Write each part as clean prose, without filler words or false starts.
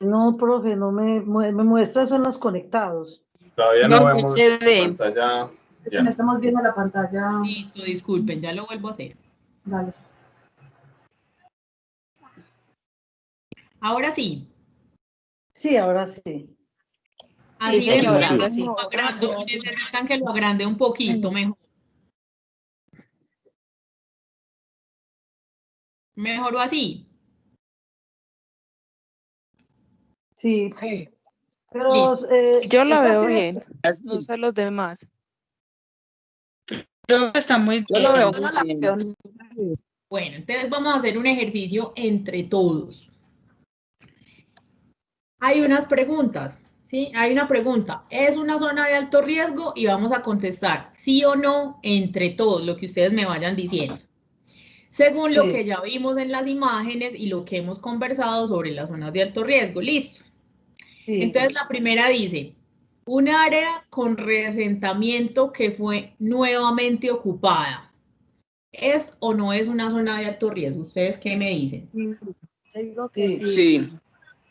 No, profe, no me muestra son los conectados. Todavía no vemos se ve. la pantalla. Ya. No estamos viendo la pantalla. Listo, disculpen, ya lo vuelvo a hacer. Dale. Ahora sí. Sí, ahora sí. Así Sí, señora, ven, ahora sí. necesitan que lo agrande un poquito mejor. ¿Mejoró así? Sí. Sí. Pero, Yo la esa veo sí- bien, no sé los demás. Creo que está muy Yo bien. lo veo muy bien. Bueno, entonces vamos a hacer un ejercicio entre todos. Hay unas preguntas, ¿sí? Hay una pregunta. ¿Es una zona de alto riesgo? Y vamos a contestar sí o no entre todos, lo que ustedes me vayan diciendo. Según lo que ya vimos en las imágenes y lo que hemos conversado sobre las zonas de alto riesgo. Listo. Sí. Entonces la primera dice, un área con reasentamiento que fue nuevamente ocupada. ¿Es o no es una zona de alto riesgo? ¿Ustedes qué me dicen? Digo que Sí.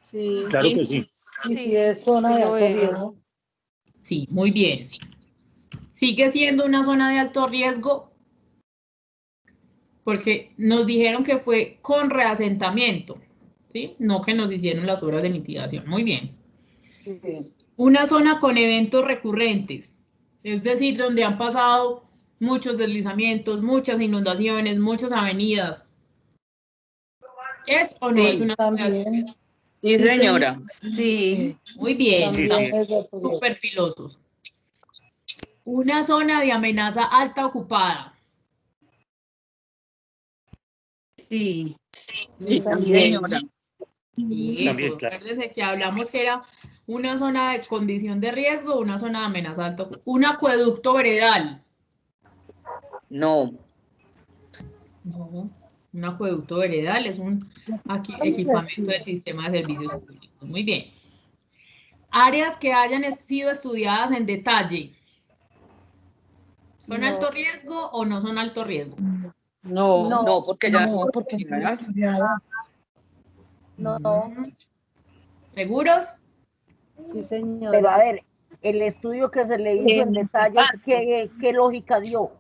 Sí. Claro que sí. Sí, es zona de lo alto es. riesgo. Sí, muy bien. ¿Sigue siendo una zona de alto riesgo? Porque nos dijeron que fue con reasentamiento, ¿sí? No que nos hicieron las obras de mitigación. Muy bien. Sí. Una zona con eventos recurrentes, es decir, donde han pasado muchos deslizamientos, muchas inundaciones, muchas avenidas. ¿Es o no es una zona de alto riesgo? También. Sí, señora. Sí. Muy bien, También estamos es de alto riesgo. súper filosos. Una zona de amenaza alta ocupada. Sí. Sí, También. señora. Y También, claro. acuérdense que hablamos que era una zona de condición de riesgo, una zona de amenaza alta. Un acueducto veredal. No. No, un acueducto veredal es un equipamiento del sistema de servicios públicos. Muy bien. Áreas que hayan sido estudiadas en detalle. ¿Son alto riesgo o no son alto riesgo? No. No, porque ya No, son porque ya estudiadas. estudiada. No. ¿Seguros? Sí, señora. Pero a ver, el estudio que se le hizo en detalle, ¿qué lógica dio?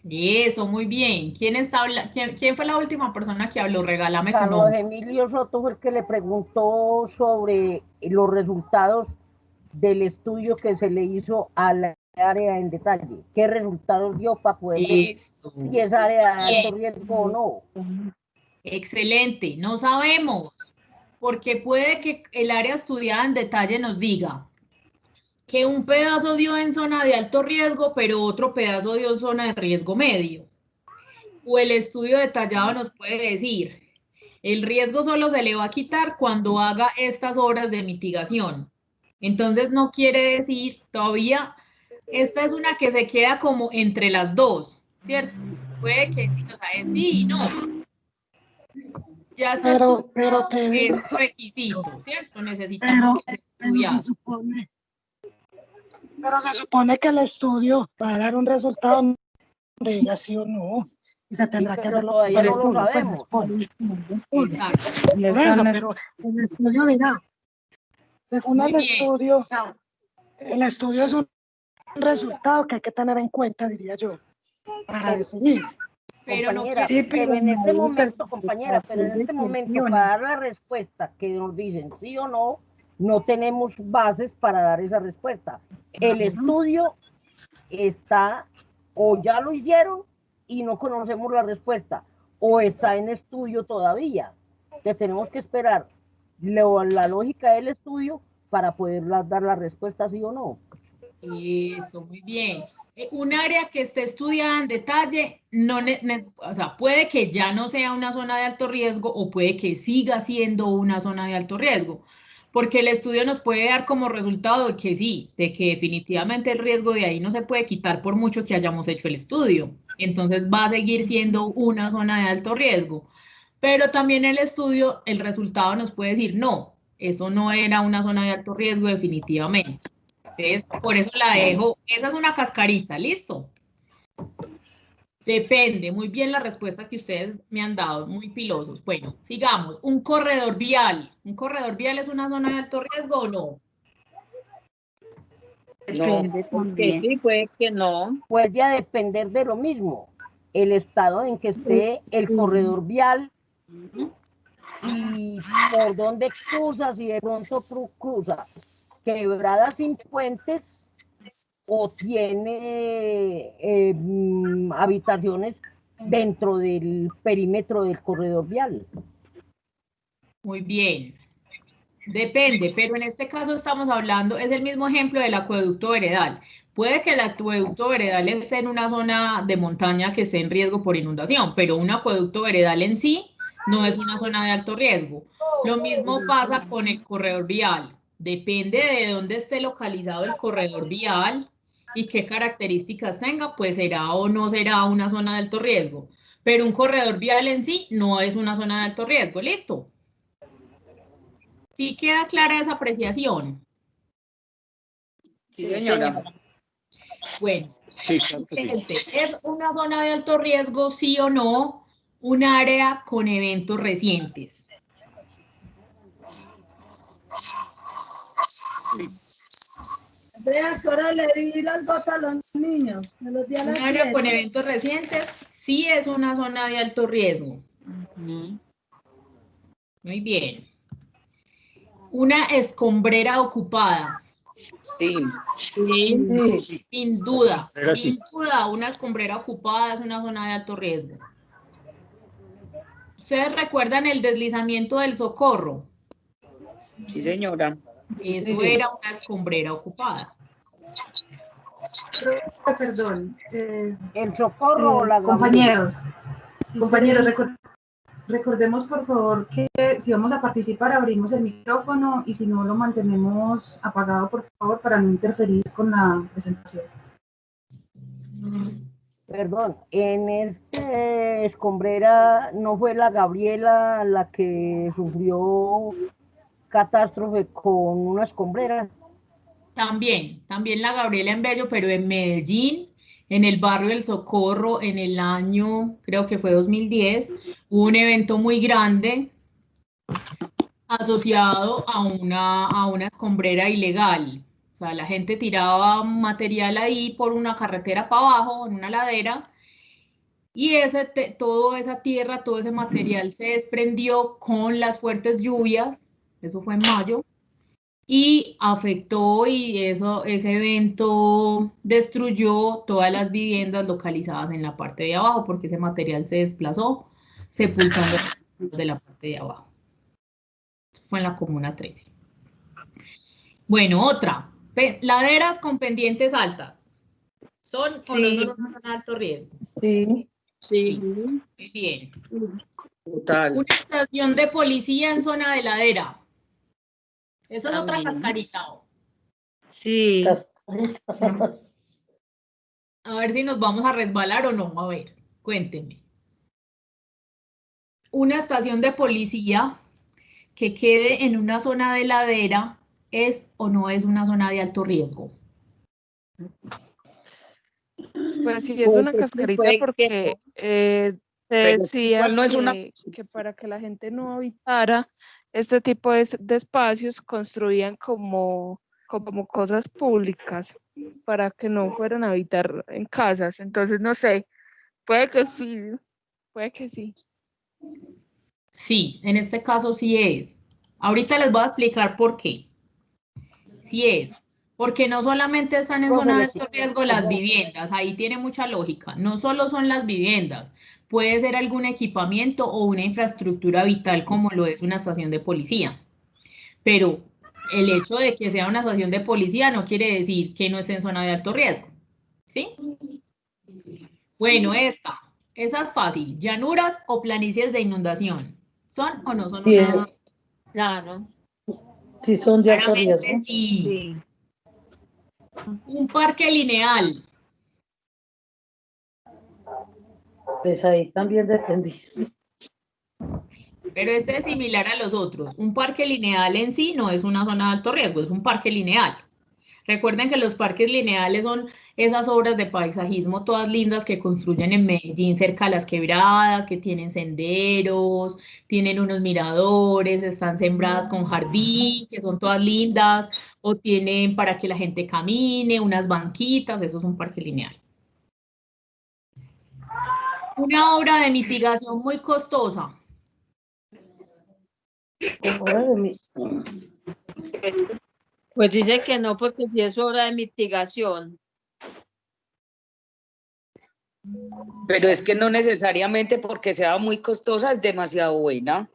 Eso, muy bien. ¿Quién fue la última persona que habló? Regálame tu Carlos nombre. Emilio Soto fue el que le preguntó sobre los resultados del estudio que se le hizo a la área en detalle. ¿Qué resultados dio para poder ver Eso. si es área de alto riesgo o no? Excelente. No sabemos, porque puede que el área estudiada en detalle nos diga que un pedazo dio en zona de alto riesgo, pero otro pedazo dio en zona de riesgo medio. O el estudio detallado nos puede decir, el riesgo solo se le va a quitar cuando haga estas obras de mitigación. Entonces no quiere decir, todavía, esta es una que se queda como entre las dos, ¿cierto? Puede que sí, o sea, es sí y no. Ya se Pero es requisito, ¿cierto? Necesitamos que se estudiado. Pero se supone que el estudio va a dar un resultado donde diga sí o no. Y se tendrá que Pero hacerlo todavía el no lo estudio, pues, sabemos. Exacto. Por eso, pero el estudio dirá, según Muy el bien. estudio es un resultado que hay que tener en cuenta, diría yo, para decidir. Pero no Compañera, quiere. pero en este momento, compañera, pero en este momento para dar la respuesta que nos dicen sí o no, no tenemos bases para dar esa respuesta. El estudio está, o ya lo hicieron y no conocemos la respuesta, o está en estudio todavía. Entonces tenemos que esperar la lógica del estudio para poder dar la respuesta sí o no. Eso, muy bien. Un área que esté estudiada en detalle, o sea, puede que ya no sea una zona de alto riesgo o puede que siga siendo una zona de alto riesgo, porque el estudio nos puede dar como resultado de que sí, de que definitivamente el riesgo de ahí no se puede quitar por mucho que hayamos hecho el estudio. Entonces va a seguir siendo una zona de alto riesgo. Pero también el estudio, el resultado nos puede decir, no, eso no era una zona de alto riesgo definitivamente. Entonces, por eso la dejo. Esa es una cascarita, ¿listo? Depende, muy bien la respuesta que ustedes me han dado, muy pilosos. Bueno, sigamos. Un corredor vial. ¿Un corredor vial es una zona de alto riesgo o no? No, porque sí, puede que no. Vuelve a depender de lo mismo, el estado en que esté el corredor vial y por dónde cruza, si de pronto cruza quebradas sin puentes o tiene habitaciones dentro del perímetro del corredor vial. Muy bien. Depende, pero en este caso estamos hablando, es el mismo ejemplo del acueducto veredal. Puede que el acueducto veredal esté en una zona de montaña que esté en riesgo por inundación, pero un acueducto veredal en sí no es una zona de alto riesgo. Lo mismo pasa con el corredor vial. Depende de dónde esté localizado el corredor vial y qué características tenga, pues será o no será una zona de alto riesgo. Pero un corredor vial en sí no es una zona de alto riesgo. ¿Listo? ¿Sí queda clara esa apreciación? Sí, señora. Bueno, Sí, claro que sí. gente, ¿es una zona de alto riesgo, sí o no, un área con eventos recientes? Vea, que ahora le di las botas a los niños. Me los di a Un las área con 10. eventos recientes, sí es una zona de alto riesgo. Ujú. Muy bien. Una escombrera ocupada. Sí. Sí, Sí, sin duda, Pero sí. sin duda, una escombrera ocupada es una zona de alto riesgo. ¿Ustedes recuerdan el deslizamiento del Socorro? Sí, señora. Eso sí. era una escombrera ocupada. Perdón, El Socorro o la Gabriela. compañeros, Sí, compañeros, recordemos por favor que si vamos a participar abrimos el micrófono y si no lo mantenemos apagado por favor para no interferir con la presentación. Perdón, en este escombrera no fue la Gabriela la que sufrió catástrofe con una escombrera. También la Gabriela en Bello, pero en Medellín, en el barrio del Socorro, en el año, creo que fue 2010, hubo un evento muy grande asociado a una escombrera ilegal. O sea, la gente tiraba material ahí por una carretera para abajo, en una ladera, y toda esa tierra, todo ese material se desprendió con las fuertes lluvias, eso fue en mayo, y afectó y ese evento destruyó todas las viviendas localizadas en la parte de abajo porque ese material se desplazó, sepultando de la parte de abajo. Fue en la Comuna 13. Bueno, otra. Laderas con pendientes altas. ¿Son o no son una zona de alto riesgo? Sí. Sí. Muy bien. Total. Una estación de policía en zona de ladera. Esa es otra También. cascarita. Sí. Cascarita. A ver si nos vamos a resbalar o no. A ver, cuéntenme. Una estación de policía que quede en una zona de ladera, ¿es o no es una zona de alto riesgo? Pues sí, es una cascarita puede que porque se pero decía igual no es una- que para que la gente no habitara este tipo de espacios construían como cosas públicas para que no fueran a habitar en casas. Entonces, no sé, puede que sí, puede que sí. Sí, en este caso sí es. Ahorita les voy a explicar por qué. Sí es. Porque no solamente están en zona de alto riesgo las viviendas, ahí tiene mucha lógica. No solo son las viviendas, puede ser algún equipamiento o una infraestructura vital como lo es una estación de policía. Pero el hecho de que sea una estación de policía no quiere decir que no esté en zona de alto riesgo. ¿Sí? Bueno, esa es fácil. ¿Llanuras o planicies de inundación? ¿Son o no son Sí, una? Claro. sí son de alto Claramente riesgo. sí. Un parque lineal. Pues ahí también dependía. Pero este es similar a los otros. Un parque lineal en sí no es una zona de alto riesgo, es un parque lineal. Recuerden que los parques lineales son esas obras de paisajismo todas lindas que construyen en Medellín cerca a las quebradas, que tienen senderos, tienen unos miradores, están sembradas con jardín, que son todas lindas, o tienen para que la gente camine, unas banquitas, eso es un parque lineal. Una obra de mitigación muy costosa. Obra de mi- Pues dice que no, porque si es obra de mitigación. Pero es que no necesariamente porque sea muy costosa es demasiado buena.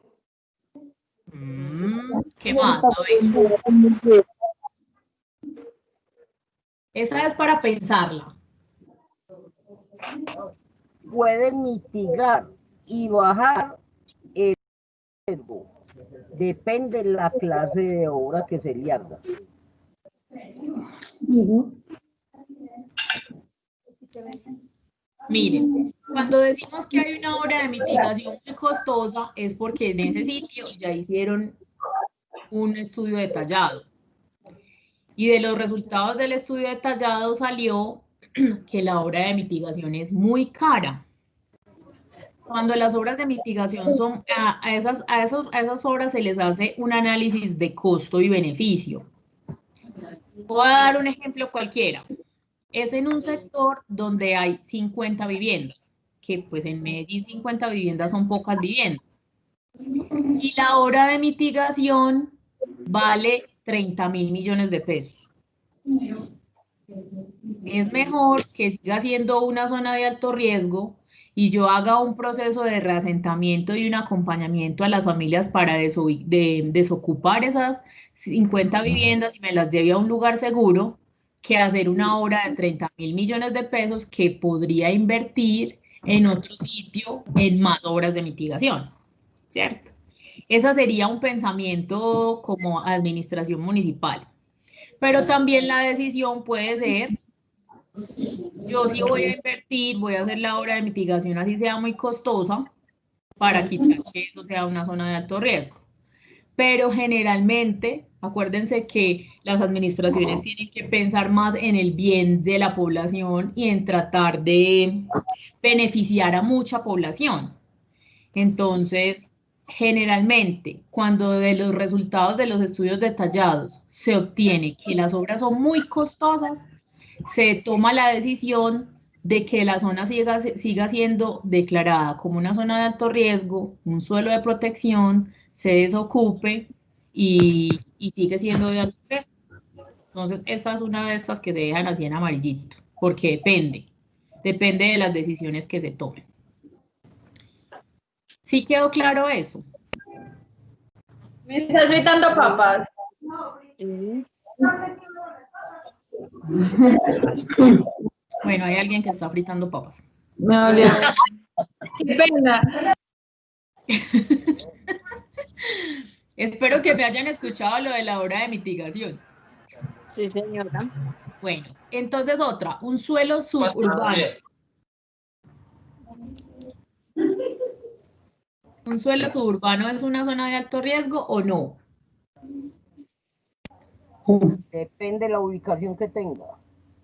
¿Qué más? A ver. Esa es para pensarla. Puede mitigar y bajar el riesgo. Depende de la clase de obra que se le haga. Miren, cuando decimos que hay una obra de mitigación muy costosa es porque en ese sitio ya hicieron un estudio detallado. Y de los resultados del estudio detallado salió que la obra de mitigación es muy cara. Cuando las obras de mitigación son, a esas obras se les hace un análisis de costo y beneficio. Voy a dar un ejemplo cualquiera. Es en un sector donde hay 50 viviendas, que pues en Medellín 50 viviendas son pocas viviendas. Y la obra de mitigación vale 30.000 millones de pesos. Es mejor que siga siendo una zona de alto riesgo y yo haga un proceso de reasentamiento y un acompañamiento a las familias para desocupar esas 50 viviendas y me las lleve a un lugar seguro, que hacer una obra de 30.000 millones de pesos que podría invertir en otro sitio en más obras de mitigación, ¿cierto? Ese sería un pensamiento como administración municipal. Pero también la decisión puede ser: yo sí voy a invertir, voy a hacer la obra de mitigación así sea muy costosa para quitar que eso sea una zona de alto riesgo. Pero generalmente, acuérdense que las administraciones tienen que pensar más en el bien de la población y en tratar de beneficiar a mucha población. Entonces, generalmente, cuando de los resultados de los estudios detallados se obtiene que las obras son muy costosas, se toma la decisión de que la zona siga siendo declarada como una zona de alto riesgo, un suelo de protección, se desocupe y sigue siendo de alto riesgo. Entonces, esta es una de estas que se dejan así en amarillito, porque depende de las decisiones que se tomen. ¿Sí quedó claro eso? Me estás gritando papas. Sí. Bueno, hay alguien que está fritando papas. Me dolió. Qué pena. Espero que me hayan escuchado lo de la obra de mitigación. Sí, señora. Bueno, entonces otra, un suelo suburbano. ¿Un suelo suburbano es una zona de alto riesgo o no? Depende de la ubicación que tenga.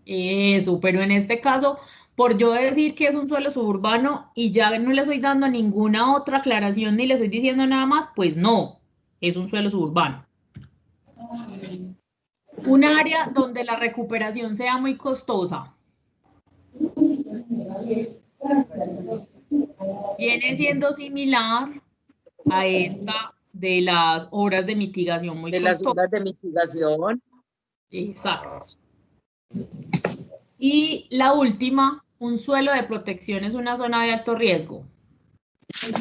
Eso, pero en este caso, por yo decir que es un suelo suburbano y ya no le estoy dando ninguna otra aclaración ni le estoy diciendo nada más, pues no, es un suelo suburbano. Un área donde la recuperación sea muy costosa. Viene siendo similar a esta de las obras de mitigación muy De las costosas. obras de mitigación. Exacto. Y la última, un suelo de protección es una zona de alto riesgo. ¿Qué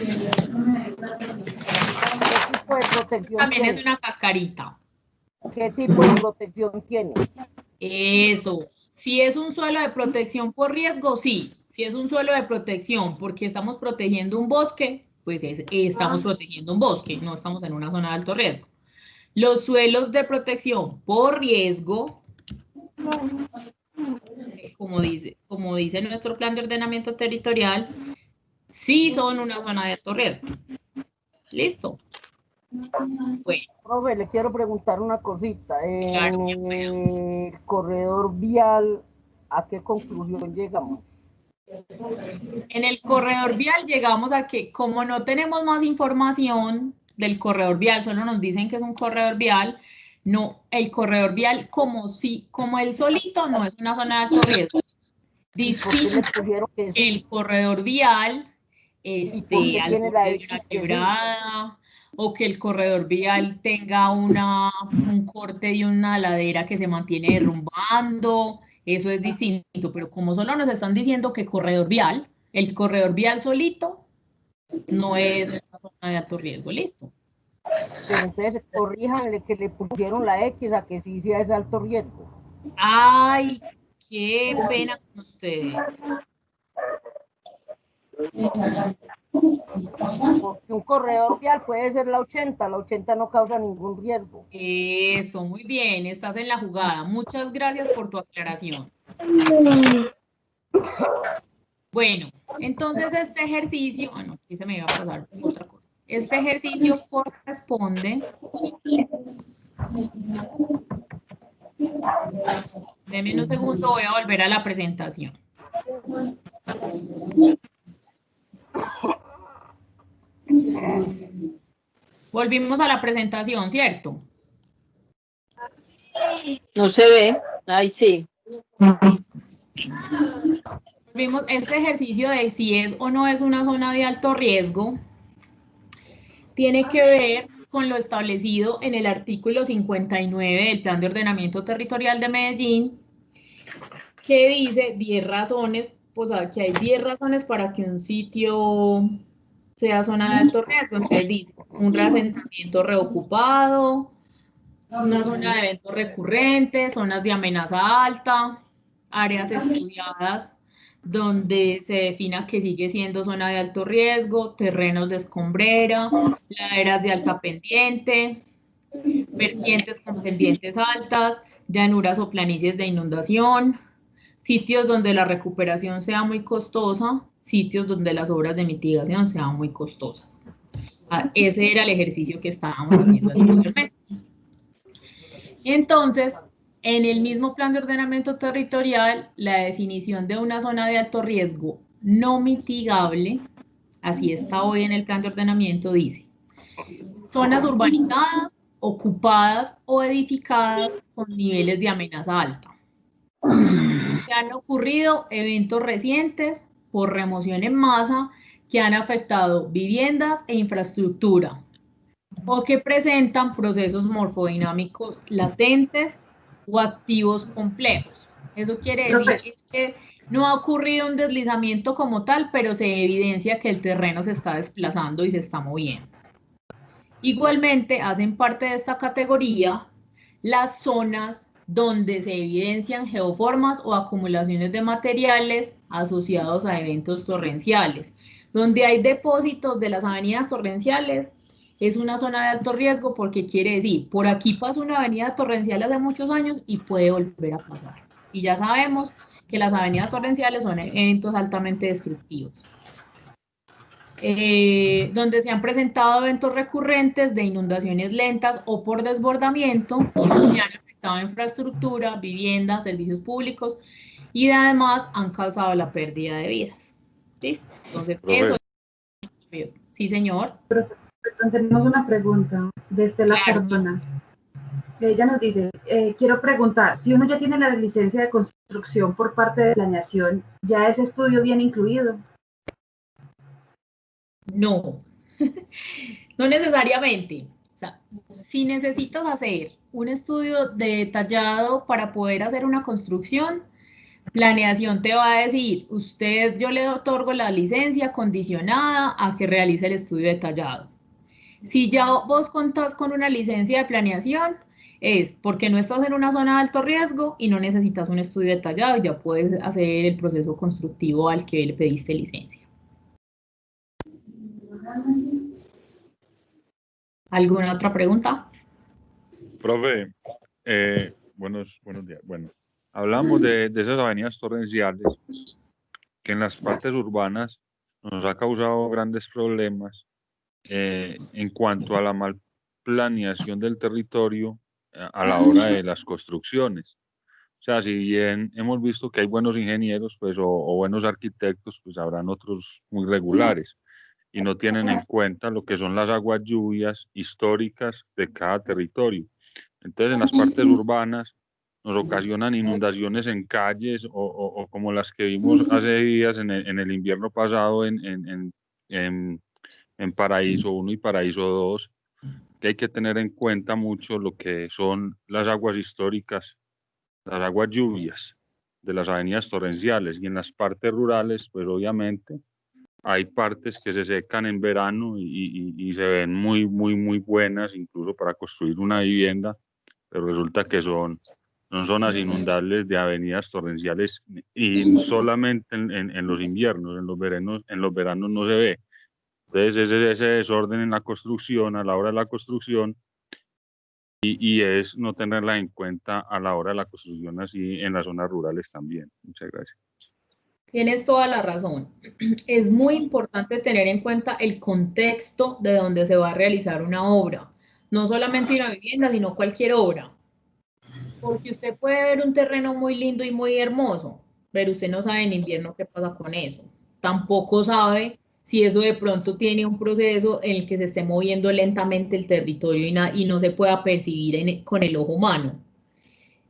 tipo de protección También tiene? es una cascarita. ¿Qué tipo de protección tiene? Eso. Si es un suelo de protección por riesgo, sí. Si es un suelo de protección porque estamos protegiendo un bosque, pues estamos protegiendo un bosque, no estamos en una zona de alto riesgo. Los suelos de protección por riesgo, como dice nuestro plan de ordenamiento territorial, sí son una zona de alto riesgo. ¿Listo? Bueno. Profe, le quiero preguntar una cosita. Claro, En el corredor vial ¿A qué conclusión llegamos? En el corredor vial llegamos a que como no tenemos más información del corredor vial, solo nos dicen que es un corredor vial, no, el corredor vial como él solito no es una zona de alto riesgo. Distinto el corredor vial ¿Y por qué tiene la X una que sí? quebrada o que el corredor vial tenga un corte y una ladera que se mantiene derrumbando? Eso es distinto, pero como solo nos están diciendo que corredor vial, el corredor vial solito no es una zona de alto riesgo, listo. Pero entonces corríjanle que le pusieron la X a que sí sea de alto riesgo. Ay, qué pena con ustedes. Porque un corredor vial puede ser la 80 no causa ningún riesgo. Eso, muy bien, estás en la jugada. Muchas gracias por tu aclaración. Bueno, entonces este ejercicio, no, sí se me iba a pasar otra cosa. Este ejercicio corresponde. Deme un segundo, voy a volver a la presentación. Volvimos a la presentación, ¿cierto? No se ve. Ahí sí. Vimos este ejercicio de si es o no es una zona de alto riesgo. Tiene que ver con lo establecido en el artículo 59 del Plan de Ordenamiento Territorial de Medellín, que dice 10 razones, pues que hay 10 razones para que un sitio sea zona de alto riesgo. Entonces dice un asentamiento reocupado, una zona de eventos recurrentes, zonas de amenaza alta, áreas estudiadas donde se defina que sigue siendo zona de alto riesgo, terrenos de escombrera, laderas de alta pendiente, vertientes con pendientes altas, llanuras o planicies de inundación, sitios donde la recuperación sea muy costosa, sitios donde las obras de mitigación sean muy costosas. Ese era el ejercicio que estábamos haciendo anteriormente. Entonces, en el mismo plan de ordenamiento territorial, la definición de una zona de alto riesgo no mitigable, así está hoy en el plan de ordenamiento, dice, zonas urbanizadas, ocupadas o edificadas con niveles de amenaza alta. Se han ocurrido eventos recientes por remoción en masa que han afectado viviendas e infraestructura, o que presentan procesos morfodinámicos latentes o activos complejos. Eso quiere decir que no ha ocurrido un deslizamiento como tal, pero se evidencia que el terreno se está desplazando y se está moviendo. Igualmente, hacen parte de esta categoría las zonas donde se evidencian geoformas o acumulaciones de materiales asociados a eventos torrenciales. Donde hay depósitos de las avenidas torrenciales, es una zona de alto riesgo porque quiere decir, por aquí pasó una avenida torrencial hace muchos años y puede volver a pasar. Y ya sabemos que las avenidas torrenciales son eventos altamente destructivos. Donde se han presentado eventos recurrentes de inundaciones lentas o por desbordamiento que han afectado infraestructura, viviendas, servicios públicos y además han causado la pérdida de vidas. ¿Listo? Entonces, eso es riesgo. Sí, señor. Entonces, tenemos una pregunta de Estela Cardona. Ella nos dice, quiero preguntar, si uno ya tiene la licencia de construcción por parte de planeación, ¿ya ese estudio viene incluido? No, no necesariamente. O sea, si necesitas hacer un estudio detallado para poder hacer una construcción, planeación te va a decir, yo le otorgo la licencia condicionada a que realice el estudio detallado. Si ya vos contás con una licencia de planeación, es porque no estás en una zona de alto riesgo y no necesitas un estudio detallado y ya puedes hacer el proceso constructivo al que le pediste licencia. ¿Alguna otra pregunta? Profe, buenos días. Bueno, hablamos de esas avenidas torrenciales que en las partes urbanas nos ha causado grandes problemas en cuanto a la mal planeación del territorio a la hora de las construcciones. O sea, si bien hemos visto que hay buenos ingenieros, pues, o buenos arquitectos, pues habrán otros muy regulares y no tienen en cuenta lo que son las aguas lluvias históricas de cada territorio. Entonces, en las partes urbanas nos ocasionan inundaciones en calles o como las que vimos hace días en el invierno pasado en Paraíso 1 y Paraíso 2, que hay que tener en cuenta mucho lo que son las aguas históricas, las aguas lluvias de las avenidas torrenciales, y en las partes rurales, pues obviamente hay partes que se secan en verano y se ven muy, muy, muy buenas, incluso para construir una vivienda, pero resulta que son zonas inundables de avenidas torrenciales y solamente en los inviernos, en los veranos no se ve. Entonces ese desorden en la construcción, a la hora de la construcción, y es no tenerla en cuenta a la hora de la construcción así en las zonas rurales también. Muchas gracias. Tienes toda la razón. Es muy importante tener en cuenta el contexto de donde se va a realizar una obra. No solamente una vivienda, sino cualquier obra. Porque usted puede ver un terreno muy lindo y muy hermoso, pero usted no sabe en invierno qué pasa con eso. Tampoco sabe si eso de pronto tiene un proceso en el que se esté moviendo lentamente el territorio y no se pueda percibir con el ojo humano.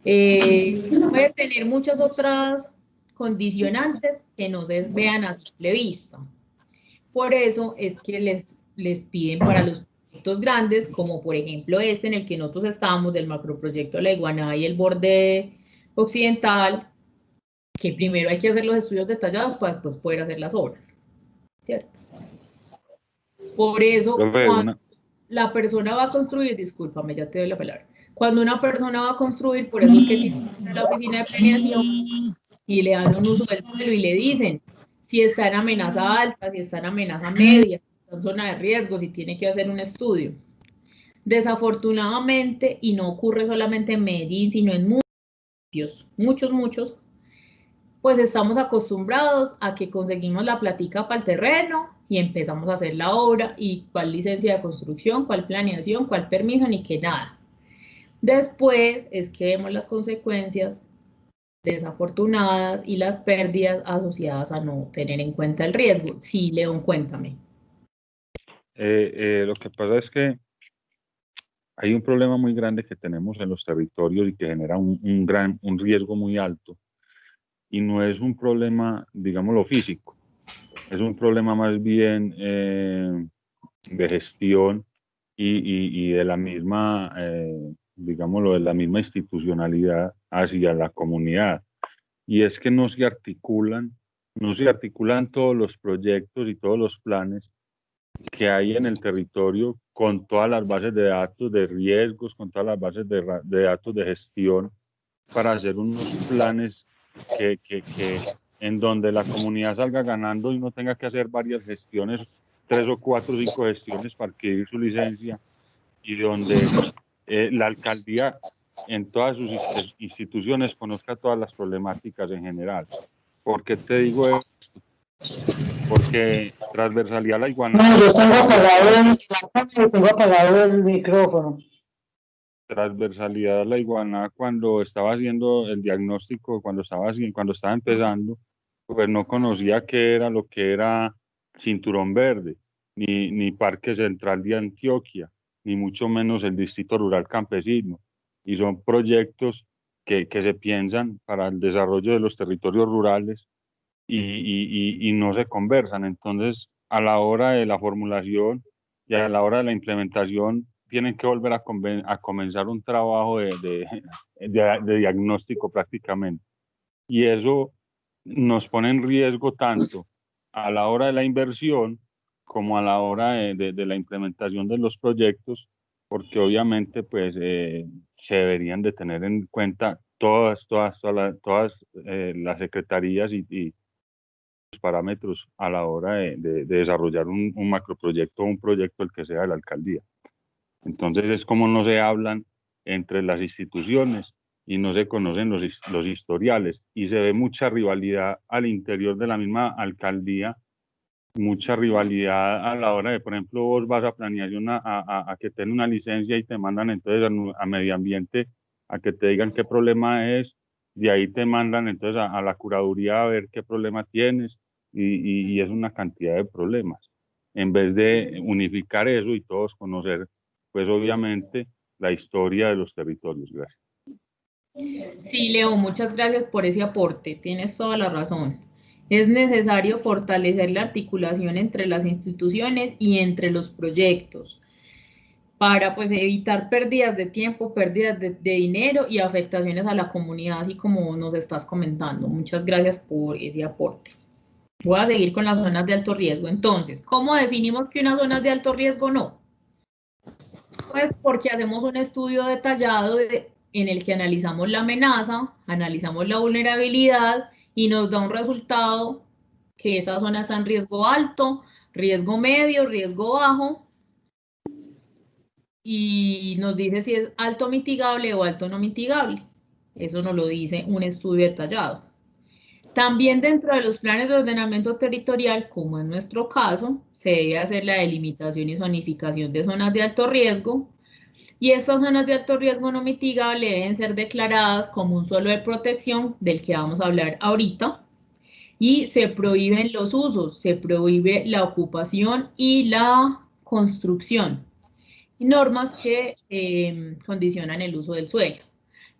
Puede tener muchas otras condicionantes que no se vean a simple vista. Por eso es que les piden para los proyectos grandes, como por ejemplo este en el que nosotros estábamos, del macroproyecto de La Iguana y el borde occidental, que primero hay que hacer los estudios detallados para después poder hacer las obras, ¿cierto? Por eso, cuando la persona va a construir, discúlpame, ya te doy la palabra, cuando una persona va a construir, por eso es que tiene la oficina de planeación y le dan un uso del suelo y le dicen si está en amenaza alta, si está en amenaza media, si está en zona de riesgo, si tiene que hacer un estudio. Desafortunadamente, y no ocurre solamente en Medellín, sino en muchos, pues estamos acostumbrados a que conseguimos la platica para el terreno y empezamos a hacer la obra, y cuál licencia de construcción, cuál planeación, cuál permiso, ni que nada. Después es que vemos las consecuencias desafortunadas y las pérdidas asociadas a no tener en cuenta el riesgo. Sí, León, cuéntame. Lo que pasa es que hay un problema muy grande que tenemos en los territorios y que genera un riesgo muy alto, y no es un problema, digámoslo, físico, es un problema más bien de gestión y de la misma, digámoslo, de la misma institucionalidad hacia la comunidad. Y es que no se articulan todos los proyectos y todos los planes que hay en el territorio con todas las bases de datos de riesgos, con todas las bases de datos de gestión, para hacer unos planes que en donde la comunidad salga ganando y no tenga que hacer varias gestiones, 3 o 4 o 5 gestiones para adquirir su licencia, y donde la alcaldía en todas sus instituciones conozca todas las problemáticas en general. ¿Por qué te digo esto? Porque transversalidad a la iguana. No, yo tengo apagado el micrófono. Transversalidad a la iguana, cuando estaba haciendo el diagnóstico, cuando estaba empezando, pues no conocía qué era lo que era Cinturón Verde, ni Parque Central de Antioquia, ni mucho menos el Distrito Rural Campesino. Y son proyectos que se piensan para el desarrollo de los territorios rurales y no se conversan. Entonces, a la hora de la formulación y a la hora de la implementación, tienen que volver a comenzar un trabajo de diagnóstico prácticamente. Y eso nos pone en riesgo tanto a la hora de la inversión como a la hora de la implementación de los proyectos, porque obviamente pues se deberían de tener en cuenta todas las secretarías y los parámetros a la hora de desarrollar un macroproyecto o un proyecto, el que sea, de la alcaldía. Entonces es como no se hablan entre las instituciones y no se conocen los historiales, y se ve mucha rivalidad al interior de la misma alcaldía, mucha rivalidad a la hora de, por ejemplo, vos vas a planeación a que te den una licencia y te mandan entonces a medio ambiente a que te digan qué problema es, de ahí te mandan entonces a la curaduría a ver qué problema tienes y es una cantidad de problemas. En vez de unificar eso y todos conocer, pues obviamente, la historia de los territorios. Gracias. Sí, Leo, muchas gracias por ese aporte. Tienes toda la razón. Es necesario fortalecer la articulación entre las instituciones y entre los proyectos para pues evitar pérdidas de tiempo, pérdidas de dinero y afectaciones a la comunidad, así como nos estás comentando. Muchas gracias por ese aporte. Voy a seguir con las zonas de alto riesgo. Entonces, ¿cómo definimos que una zona es de alto riesgo no? Pues porque hacemos un estudio detallado en el que analizamos la amenaza, analizamos la vulnerabilidad y nos da un resultado que esa zona está en riesgo alto, riesgo medio, riesgo bajo, y nos dice si es alto mitigable o alto no mitigable. Eso nos lo dice un estudio detallado. También dentro de los planes de ordenamiento territorial, como en nuestro caso, se debe hacer la delimitación y zonificación de zonas de alto riesgo, y estas zonas de alto riesgo no mitigable deben ser declaradas como un suelo de protección, del que vamos a hablar ahorita, y se prohíben los usos, se prohíbe la ocupación y la construcción, y normas que condicionan el uso del suelo.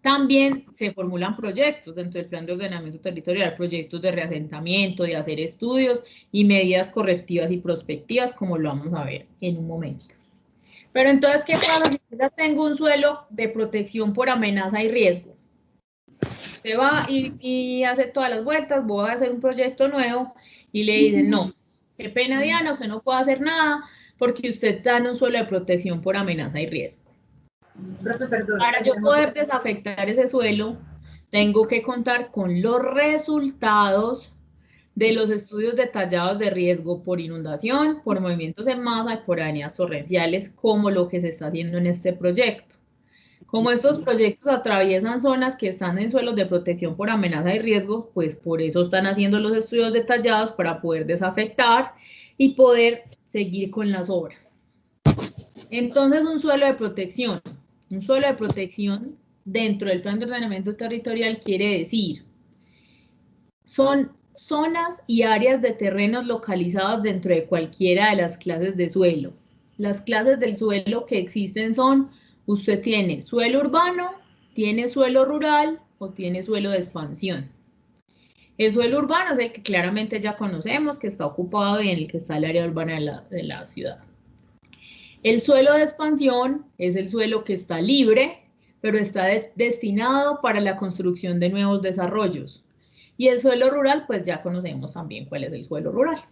También se formulan proyectos dentro del plan de ordenamiento territorial, proyectos de reasentamiento, de hacer estudios y medidas correctivas y prospectivas, como lo vamos a ver en un momento. Pero entonces, ¿qué pasa si ya tengo un suelo de protección por amenaza y riesgo? Se va y hace todas las vueltas, voy a hacer un proyecto nuevo y le dicen, no, qué pena Diana, usted no puede hacer nada porque usted está en un suelo de protección por amenaza y riesgo. Para yo poder desafectar ese suelo, tengo que contar con los resultados de los estudios detallados de riesgo por inundación, por movimientos en masa y por avenías torrenciales, como lo que se está haciendo en este proyecto. Como estos proyectos atraviesan zonas que están en suelos de protección por amenaza y riesgo, pues por eso están haciendo los estudios detallados para poder desafectar y poder seguir con las obras. Entonces, un suelo de protección dentro del plan de ordenamiento territorial quiere decir, son zonas y áreas de terrenos localizados dentro de cualquiera de las clases de suelo. Las clases del suelo que existen son, usted tiene suelo urbano, tiene suelo rural o tiene suelo de expansión. El suelo urbano es el que claramente ya conocemos, que está ocupado y en el que está el área urbana de la ciudad. El suelo de expansión es el suelo que está libre, pero está destinado para la construcción de nuevos desarrollos. Y el suelo rural, pues ya conocemos también cuál es el suelo rural.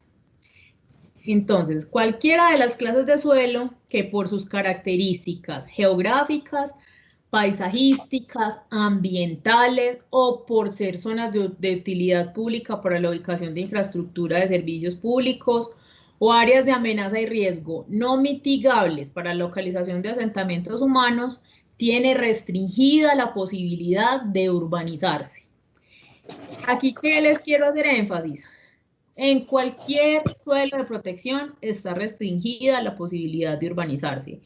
Entonces, cualquiera de las clases de suelo que por sus características geográficas, paisajísticas, ambientales o por ser zonas de utilidad pública para la ubicación de infraestructura de servicios públicos o áreas de amenaza y riesgo no mitigables para la localización de asentamientos humanos, tiene restringida la posibilidad de urbanizarse. Aquí, ¿qué les quiero hacer énfasis? En cualquier suelo de protección está restringida la posibilidad de urbanizarse,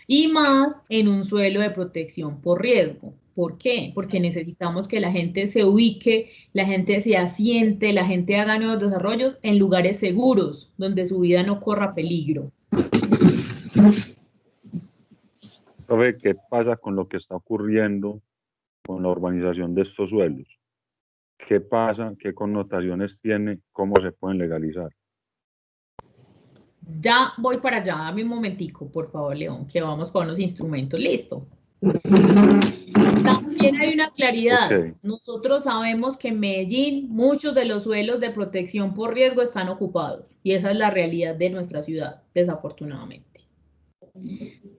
y más en un suelo de protección por riesgo. ¿Por qué? Porque necesitamos que la gente se ubique, la gente se asiente, la gente haga nuevos desarrollos en lugares seguros, donde su vida no corra peligro. Profe, ¿qué pasa con lo que está ocurriendo con la urbanización de estos suelos? ¿Qué pasa? ¿Qué connotaciones tiene? ¿Cómo se pueden legalizar? Ya voy para allá, dame un momentico, por favor, León, que vamos con los instrumentos. Listo. También hay una claridad. Okay. Nosotros sabemos que en Medellín muchos de los suelos de protección por riesgo están ocupados y esa es la realidad de nuestra ciudad, desafortunadamente.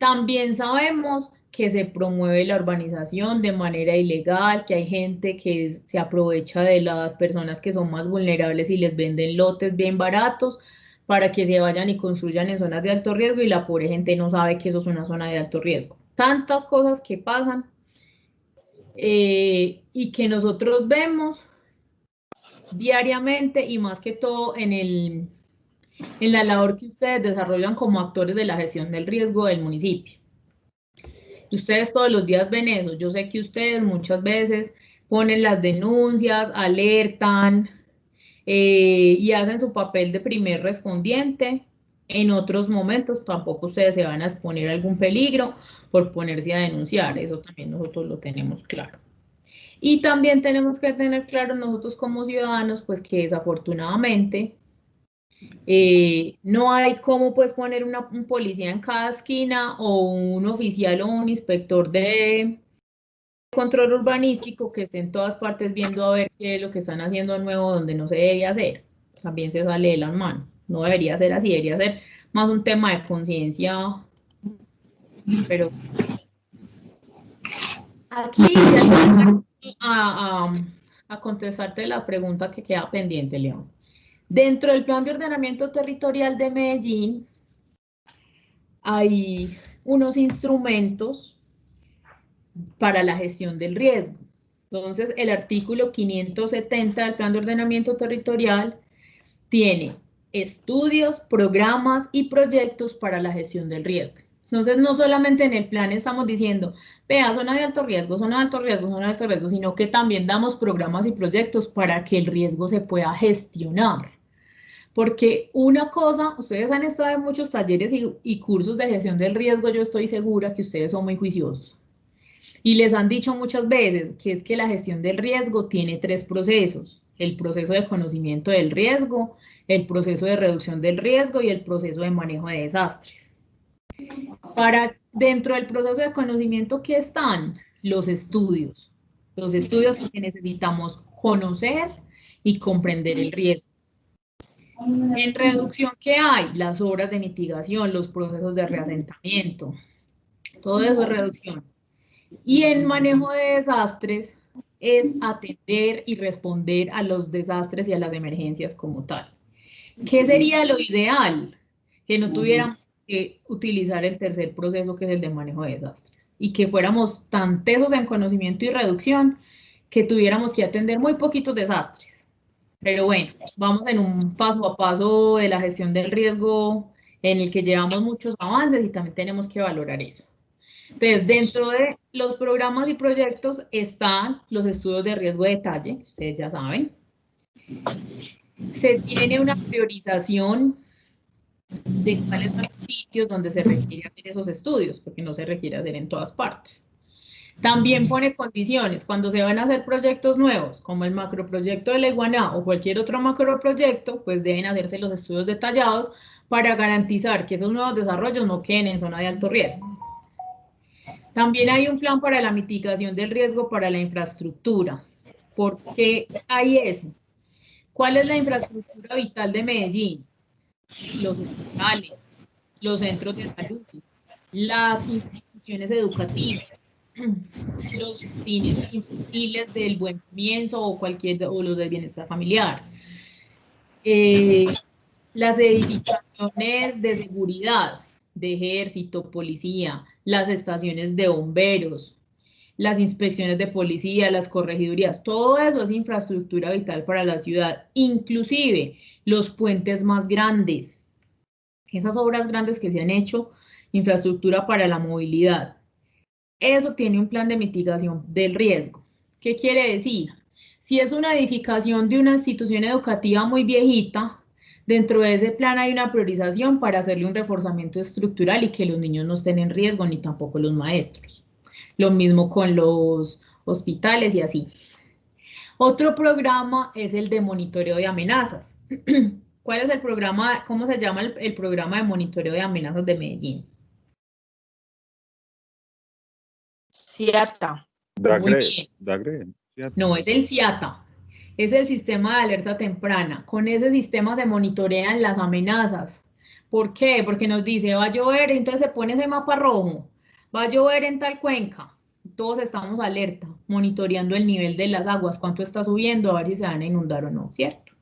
También sabemos que se promueve la urbanización de manera ilegal, que hay gente que se aprovecha de las personas que son más vulnerables y les venden lotes bien baratos para que se vayan y construyan en zonas de alto riesgo y la pobre gente no sabe que eso es una zona de alto riesgo. Tantas cosas que pasan y que nosotros vemos diariamente y más que todo en la labor que ustedes desarrollan como actores de la gestión del riesgo del municipio. Ustedes todos los días ven eso. Yo sé que ustedes muchas veces ponen las denuncias, alertan y hacen su papel de primer respondiente. En otros momentos tampoco ustedes se van a exponer a algún peligro por ponerse a denunciar, eso también nosotros lo tenemos claro. Y también tenemos que tener claro nosotros como ciudadanos, pues que desafortunadamente no hay cómo pues poner un policía en cada esquina o un oficial o un inspector de control urbanístico que esté en todas partes viendo a ver qué es lo que están haciendo nuevo donde no se debe hacer. También se sale de las manos. No debería ser así, debería ser más un tema de conciencia. Pero aquí a contestarte la pregunta que queda pendiente, León. Dentro del Plan de Ordenamiento Territorial de Medellín hay unos instrumentos para la gestión del riesgo. Entonces, el artículo 570 del Plan de Ordenamiento Territorial tiene estudios, programas y proyectos para la gestión del riesgo. Entonces, no solamente en el plan estamos diciendo, vea, zona de alto riesgo, zona de alto riesgo, zona de alto riesgo, sino que también damos programas y proyectos para que el riesgo se pueda gestionar. Porque una cosa, ustedes han estado en muchos talleres y cursos de gestión del riesgo, yo estoy segura que ustedes son muy juiciosos. Y les han dicho muchas veces que es que la gestión del riesgo tiene 3 procesos: el proceso de conocimiento del riesgo, el proceso de reducción del riesgo y el proceso de manejo de desastres. Dentro del proceso de conocimiento, ¿qué están? Los estudios. Los estudios porque necesitamos conocer y comprender el riesgo. En reducción, ¿qué hay? Las obras de mitigación, los procesos de reasentamiento. Todo eso es reducción. Y en manejo de desastres es atender y responder a los desastres y a las emergencias como tal. ¿Qué sería lo ideal? Que no tuviéramos que utilizar el tercer proceso, que es el de manejo de desastres, y que fuéramos tan tesos en conocimiento y reducción que tuviéramos que atender muy poquitos desastres. Pero bueno, vamos en un paso a paso de la gestión del riesgo en el que llevamos muchos avances y también tenemos que valorar eso. Entonces, dentro de los programas y proyectos están los estudios de riesgo de detalle, ustedes ya saben. Se tiene una priorización de cuáles son los sitios donde se requiere hacer esos estudios, porque no se requiere hacer en todas partes. También pone condiciones. Cuando se van a hacer proyectos nuevos, como el macroproyecto de la Iguaná o cualquier otro macroproyecto, pues deben hacerse los estudios detallados para garantizar que esos nuevos desarrollos no queden en zona de alto riesgo. También hay un plan para la mitigación del riesgo para la infraestructura. ¿Por qué hay eso? ¿Cuál es la infraestructura vital de Medellín? Los hospitales, los centros de salud, las instituciones educativas, los fines infantiles del buen comienzo o los del bienestar familiar, las edificaciones de seguridad, de ejército, policía, las estaciones de bomberos, las inspecciones de policía, las corregidurías, todo eso es infraestructura vital para la ciudad, inclusive los puentes más grandes, esas obras grandes que se han hecho, infraestructura para la movilidad. Eso tiene un plan de mitigación del riesgo. ¿Qué quiere decir? Si es una edificación de una institución educativa muy viejita, dentro de ese plan hay una priorización para hacerle un reforzamiento estructural y que los niños no estén en riesgo, ni tampoco los maestros. Lo mismo con los hospitales y así. Otro programa es el de monitoreo de amenazas. ¿Cuál es el programa? ¿Cómo se llama el programa de monitoreo de amenazas de Medellín? CIATA. DAGRE. No, es el CIATA. Es el sistema de alerta temprana. Con ese sistema se monitorean las amenazas. ¿Por qué? Porque nos dice, va a llover, entonces se pone ese mapa rojo. Va a llover en tal cuenca. Todos estamos alerta, monitoreando el nivel de las aguas, cuánto está subiendo, a ver si se van a inundar o no, ¿cierto?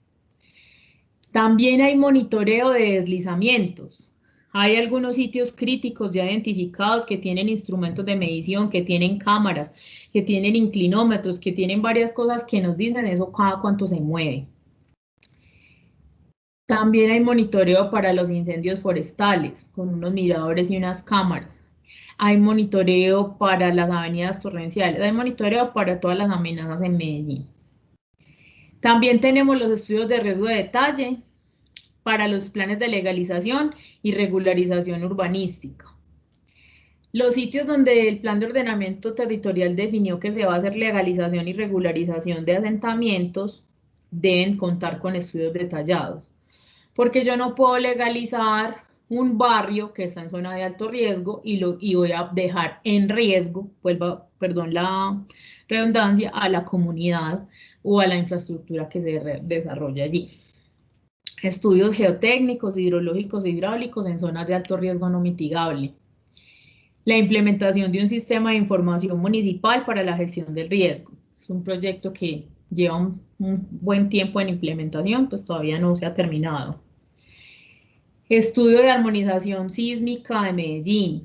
También hay monitoreo de deslizamientos. Hay algunos sitios críticos ya identificados que tienen instrumentos de medición, que tienen cámaras, que tienen inclinómetros, que tienen varias cosas que nos dicen eso cada cuánto se mueve. También hay monitoreo para los incendios forestales, con unos miradores y unas cámaras. Hay monitoreo para las avenidas torrenciales, hay monitoreo para todas las amenazas en Medellín. También tenemos los estudios de riesgo de detalle para los planes de legalización y regularización urbanística. Los sitios donde el plan de ordenamiento territorial definió que se va a hacer legalización y regularización de asentamientos deben contar con estudios detallados, porque yo no puedo legalizar un barrio que está en zona de alto riesgo y voy a dejar en riesgo, perdón la redundancia, a la comunidad o a la infraestructura que se desarrolla allí. Estudios geotécnicos, hidrológicos e hidráulicos en zonas de alto riesgo no mitigable. La implementación de un sistema de información municipal para la gestión del riesgo. Es un proyecto que lleva un buen tiempo en implementación, pues todavía no se ha terminado. Estudio de armonización sísmica de Medellín.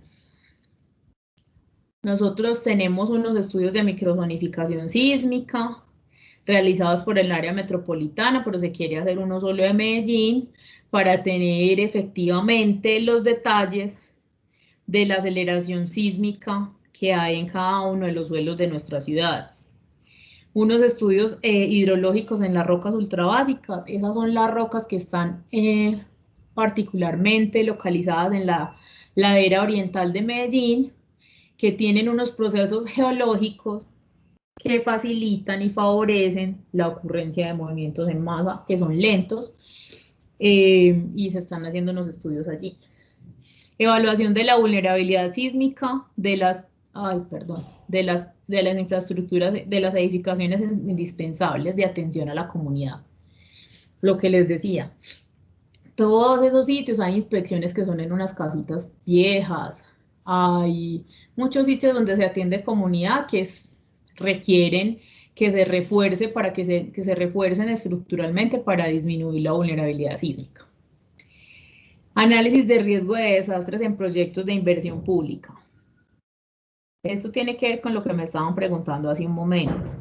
Nosotros tenemos unos estudios de microzonificación sísmica realizados por el área metropolitana, pero se quiere hacer uno solo de Medellín para tener efectivamente los detalles de la aceleración sísmica que hay en cada uno de los suelos de nuestra ciudad. Unos estudios hidrológicos en las rocas ultrabásicas. Esas son las rocas que están particularmente localizadas en la ladera oriental de Medellín, que tienen unos procesos geológicos que facilitan y favorecen la ocurrencia de movimientos en masa que son lentos, y se están haciendo unos estudios allí. Evaluación de la vulnerabilidad sísmica de las infraestructuras, de las edificaciones indispensables de atención a la comunidad. Lo que les decía, todos esos sitios hay inspecciones que son en unas casitas viejas, hay muchos sitios donde se atiende comunidad que requieren que se refuerce para que se refuercen estructuralmente para disminuir la vulnerabilidad sísmica. Análisis de riesgo de desastres en proyectos de inversión pública. Esto tiene que ver con lo que me estaban preguntando hace un momento.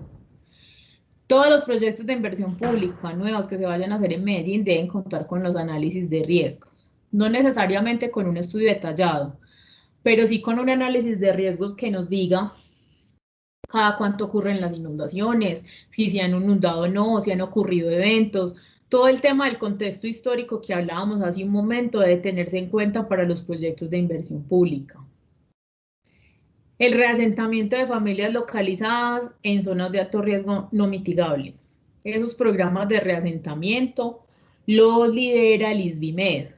Todos los proyectos de inversión pública nuevos que se vayan a hacer en Medellín deben contar con los análisis de riesgos. No necesariamente con un estudio detallado, pero sí con un análisis de riesgos que nos diga cada cuánto ocurren las inundaciones, si se han inundado o no, si han ocurrido eventos. Todo el tema del contexto histórico que hablábamos hace un momento debe tenerse en cuenta para los proyectos de inversión pública. El reasentamiento de familias localizadas en zonas de alto riesgo no mitigable. Esos programas de reasentamiento los lidera el ISBIMED.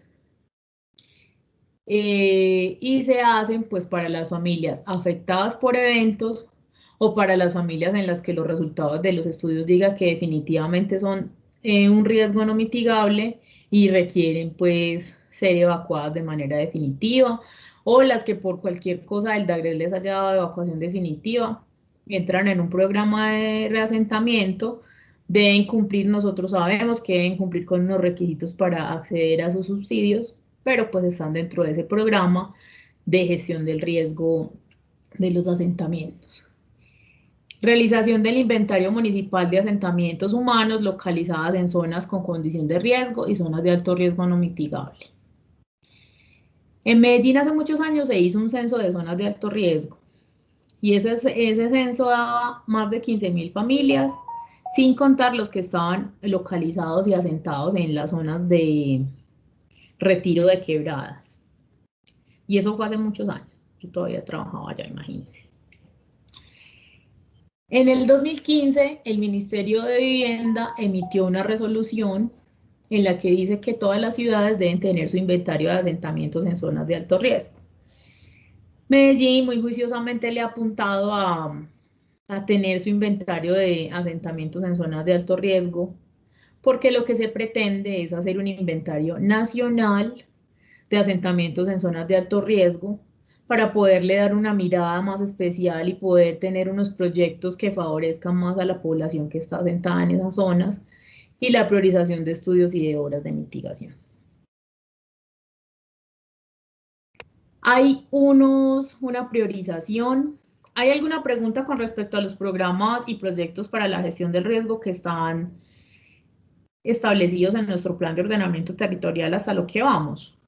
Y se hacen pues para las familias afectadas por eventos o para las familias en las que los resultados de los estudios digan que definitivamente son un riesgo no mitigable y requieren pues ser evacuadas de manera definitiva, o las que por cualquier cosa el DAGRES les haya dado evacuación definitiva, entran en un programa de reasentamiento, deben cumplir, nosotros sabemos que deben cumplir con unos requisitos para acceder a sus subsidios, pero pues están dentro de ese programa de gestión del riesgo de los asentamientos. Realización del inventario municipal de asentamientos humanos localizadas en zonas con condición de riesgo y zonas de alto riesgo no mitigable. En Medellín hace muchos años se hizo un censo de zonas de alto riesgo y ese censo daba más de 15.000 familias, sin contar los que estaban localizados y asentados en las zonas de retiro de quebradas. Y eso fue hace muchos años. Yo todavía trabajaba allá, imagínense. En el 2015, el Ministerio de Vivienda emitió una resolución en la que dice que todas las ciudades deben tener su inventario de asentamientos en zonas de alto riesgo. Medellín muy juiciosamente le ha apuntado a tener su inventario de asentamientos en zonas de alto riesgo, porque lo que se pretende es hacer un inventario nacional de asentamientos en zonas de alto riesgo para poderle dar una mirada más especial y poder tener unos proyectos que favorezcan más a la población que está asentada en esas zonas y la priorización de estudios y de obras de mitigación. Hay una priorización. ¿Hay alguna pregunta con respecto a los programas y proyectos para la gestión del riesgo que están establecidos en nuestro plan de ordenamiento territorial hasta lo que vamos?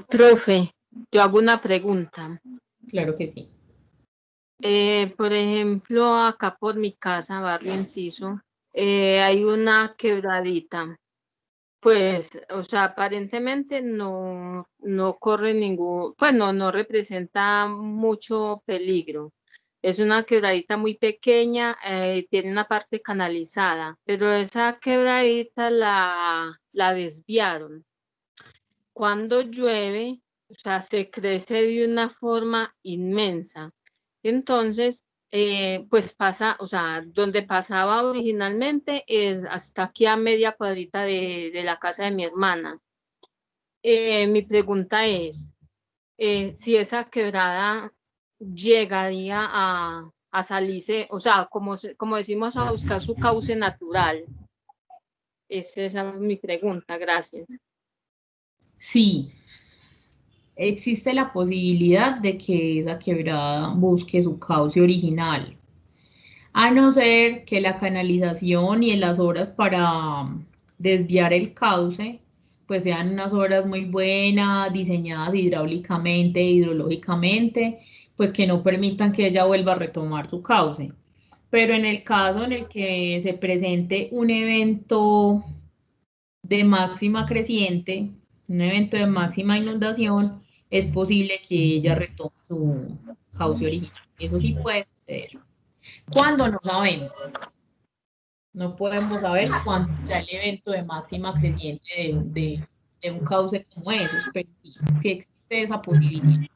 Profe, yo hago una pregunta. Claro que sí. Por ejemplo, acá por mi casa, Barrio Enciso, hay una quebradita. Pues, o sea, aparentemente no corre ningún, pues no representa mucho peligro. Es una quebradita muy pequeña, tiene una parte canalizada, pero esa quebradita la desviaron. Cuando llueve, o sea, se crece de una forma inmensa. Entonces, pues pasa, o sea, donde pasaba originalmente es hasta aquí a media cuadrita de la casa de mi hermana. Mi pregunta es, si esa quebrada llegaría a salirse, o sea, como decimos, a buscar su cauce natural. Esa es mi pregunta, gracias. Sí, existe la posibilidad de que esa quebrada busque su cauce original, a no ser que la canalización y las obras para desviar el cauce pues sean unas obras muy buenas, diseñadas hidráulicamente, hidrológicamente, pues que no permitan que ella vuelva a retomar su cauce. Pero en el caso en el que se presente un evento de máxima creciente, un evento de máxima inundación, es posible que ella retome su cauce original. Eso sí puede suceder. ¿Cuándo? No sabemos. No podemos saber cuándo será el evento de máxima creciente de un cauce como esos, pero sí existe esa posibilidad.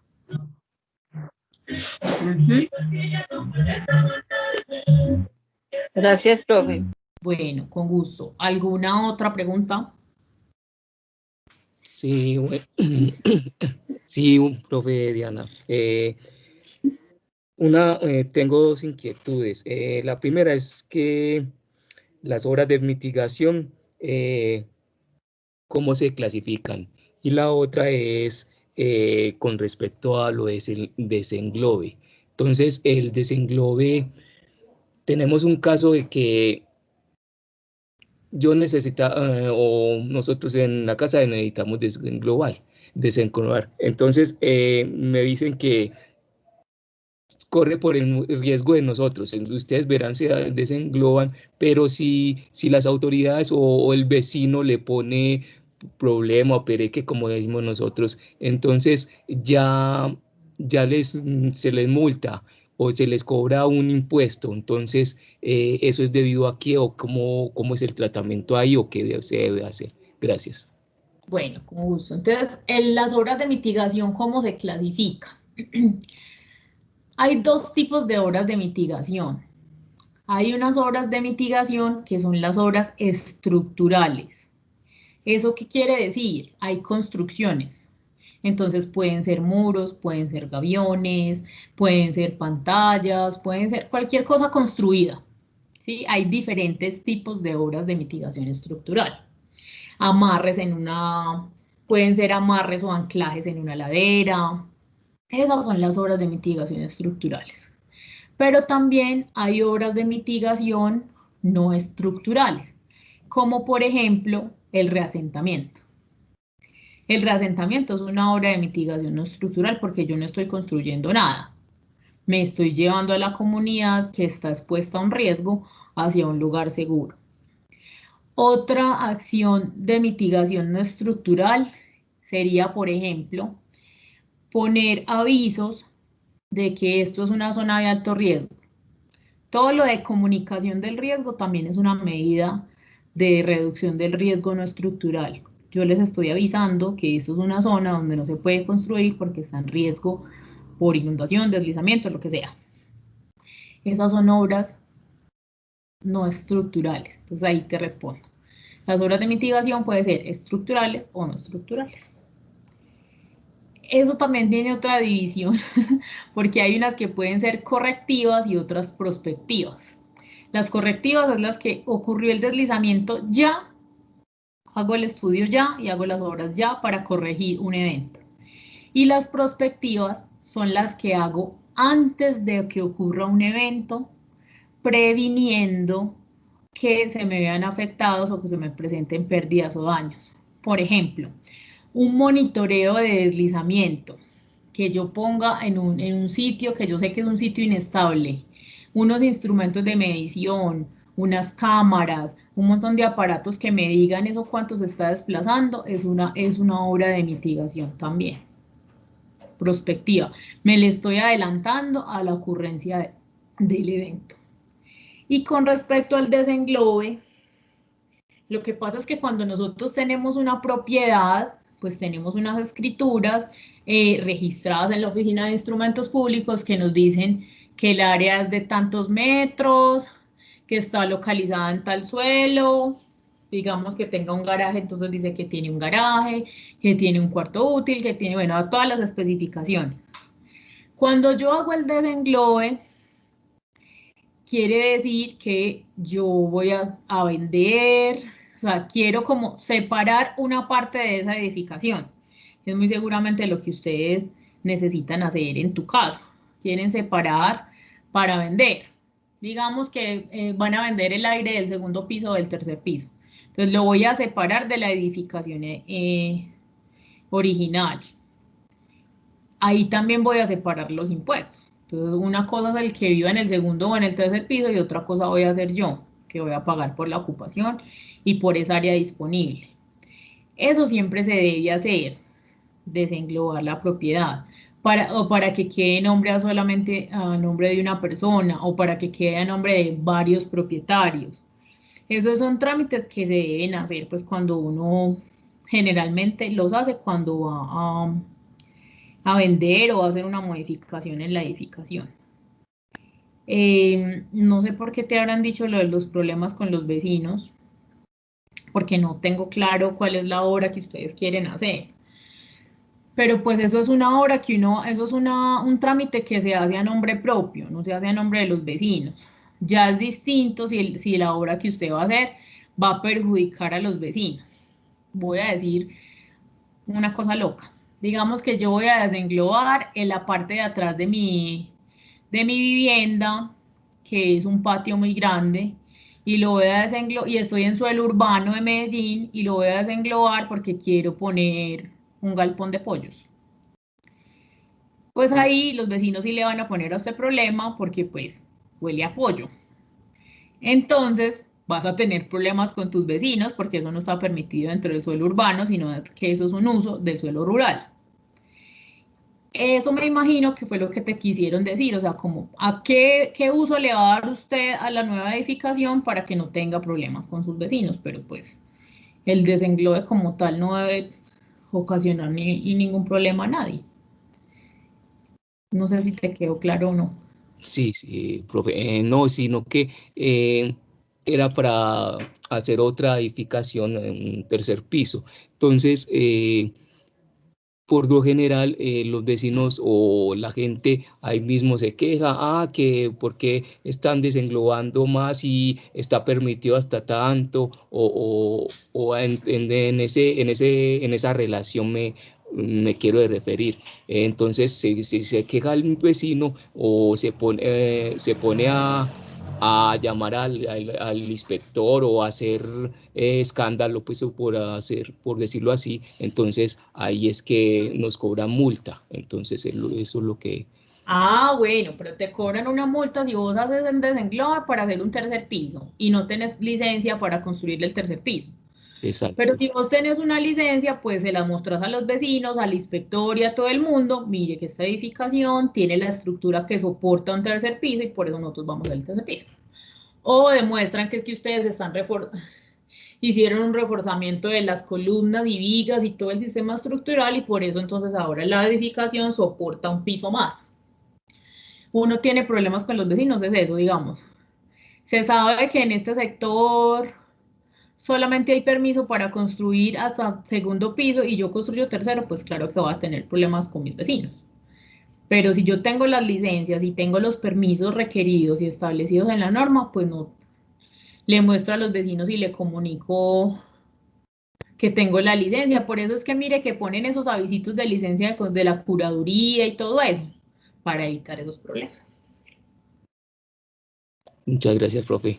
Gracias, profe. Bueno, con gusto. ¿Alguna otra pregunta? Sí, sí, profe Diana. Tengo dos inquietudes. La primera es que las obras de mitigación, ¿cómo se clasifican? Y la otra es con respecto a lo de desenglobe. Entonces, el desenglobe, tenemos un caso de que yo o nosotros en la casa necesitamos desenglobar. Entonces, me dicen que corre por el riesgo de nosotros. Ustedes verán si desengloban, pero si las autoridades o el vecino le pone problema o pereque, como decimos nosotros, entonces se les multa o se les cobra un impuesto. Entonces, ¿eso es debido a qué o cómo es el tratamiento ahí o qué se debe hacer? Gracias. Bueno, con gusto. Entonces, en las obras de mitigación, ¿cómo se clasifica? Hay dos tipos de obras de mitigación. Hay unas obras de mitigación que son las obras estructurales. ¿Eso qué quiere decir? Hay construcciones. Entonces pueden ser muros, pueden ser gaviones, pueden ser pantallas, pueden ser cualquier cosa construida. ¿Sí? Hay diferentes tipos de obras de mitigación estructural. Amarres pueden ser amarres o anclajes en una ladera. Esas son las obras de mitigación estructurales. Pero también hay obras de mitigación no estructurales, como por ejemplo el reasentamiento. El reasentamiento es una obra de mitigación no estructural porque yo no estoy construyendo nada. Me estoy llevando a la comunidad que está expuesta a un riesgo hacia un lugar seguro. Otra acción de mitigación no estructural sería, por ejemplo, poner avisos de que esto es una zona de alto riesgo. Todo lo de comunicación del riesgo también es una medida de reducción del riesgo no estructural. Yo les estoy avisando que esto es una zona donde no se puede construir porque está en riesgo por inundación, deslizamiento, lo que sea. Esas son obras no estructurales. Entonces ahí te respondo. Las obras de mitigación pueden ser estructurales o no estructurales. Eso también tiene otra división, porque hay unas que pueden ser correctivas y otras prospectivas. Las correctivas es las que ocurrió el deslizamiento ya, hago el estudio ya y hago las obras ya para corregir un evento. Y las prospectivas son las que hago antes de que ocurra un evento, previniendo que se me vean afectados o que se me presenten pérdidas o daños. Por ejemplo, un monitoreo de deslizamiento, que yo ponga en un sitio que yo sé que es un sitio inestable, unos instrumentos de medición, unas cámaras, un montón de aparatos que me digan eso cuánto se está desplazando, es una obra de mitigación también, prospectiva. Me le estoy adelantando a la ocurrencia del evento. Y con respecto al desenglobe, lo que pasa es que cuando nosotros tenemos una propiedad, pues tenemos unas escrituras registradas en la Oficina de Instrumentos Públicos que nos dicen que el área es de tantos metros, que está localizada en tal suelo, digamos que tenga un garaje, entonces dice que tiene un garaje, que tiene un cuarto útil, que tiene, bueno, todas las especificaciones. Cuando yo hago el desenglobe, quiere decir que yo voy a vender, o sea, quiero como separar una parte de esa edificación. Es muy seguramente lo que ustedes necesitan hacer en tu caso. Quieren separar para vender. Digamos que van a vender el aire del segundo piso o del tercer piso. Entonces lo voy a separar de la edificación original. Ahí también voy a separar los impuestos. Entonces, una cosa es el que viva en el segundo o en el tercer piso y otra cosa voy a hacer yo, que voy a pagar por la ocupación y por esa área disponible. Eso siempre se debe hacer, desenglobar la propiedad, o para que quede solamente a nombre de una persona o para que quede a nombre de varios propietarios. Esos son trámites que se deben hacer pues cuando uno generalmente los hace cuando va a vender o a hacer una modificación en la edificación. No sé por qué te habrán dicho lo de los problemas con los vecinos, porque no tengo claro cuál es la obra que ustedes quieren hacer. Pero pues eso es una obra que eso es un trámite que se hace a nombre propio, no se hace a nombre de los vecinos. Ya es distinto si la obra que usted va a hacer va a perjudicar a los vecinos. Voy a decir una cosa loca. Digamos que yo voy a desenglobar en la parte de atrás de mi vivienda, que es un patio muy grande, y lo voy a y estoy en suelo urbano de Medellín, y lo voy a desenglobar porque quiero poner un galpón de pollos. Pues ahí los vecinos sí le van a poner a usted problema porque pues huele a pollo. Entonces vas a tener problemas con tus vecinos porque eso no está permitido dentro del suelo urbano, sino que eso es un uso del suelo rural. Eso me imagino que fue lo que te quisieron decir, o sea, como a qué uso le va a dar usted a la nueva edificación para que no tenga problemas con sus vecinos, pero pues el desenglobe como tal no debe ocasionar ningún problema a nadie. No sé si te quedó claro o no. Sí, sí, profe. No, sino que era para hacer otra edificación en un tercer piso. Entonces, por lo general, los vecinos o la gente ahí mismo se queja, que porque están desenglobando más y está permitido hasta tanto, o en esa relación me quiero referir. Entonces, si se queja el vecino o se pone a llamar al inspector o a hacer escándalo, pues por decirlo así, entonces ahí es que nos cobran multa. Entonces eso es lo que... Bueno, pero te cobran una multa si vos haces el desenglobe para hacer un tercer piso y no tenés licencia para construir el tercer piso. Exacto. Pero si vos tenés una licencia, pues se la mostrás a los vecinos, al inspector y a todo el mundo. Mire que esta edificación tiene la estructura que soporta un tercer piso y por eso nosotros vamos al tercer piso. O demuestran que es que ustedes hicieron un reforzamiento de las columnas y vigas y todo el sistema estructural y por eso entonces ahora la edificación soporta un piso más. Uno tiene problemas con los vecinos, es eso, digamos. Se sabe que en este sector solamente hay permiso para construir hasta segundo piso y yo construyo tercero, pues claro que voy a tener problemas con mis vecinos. Pero si yo tengo las licencias y tengo los permisos requeridos y establecidos en la norma, pues no le muestro a los vecinos y le comunico que tengo la licencia. Por eso es que mire que ponen esos avisitos de licencia de la curaduría y todo eso, para evitar esos problemas. Muchas gracias, profe.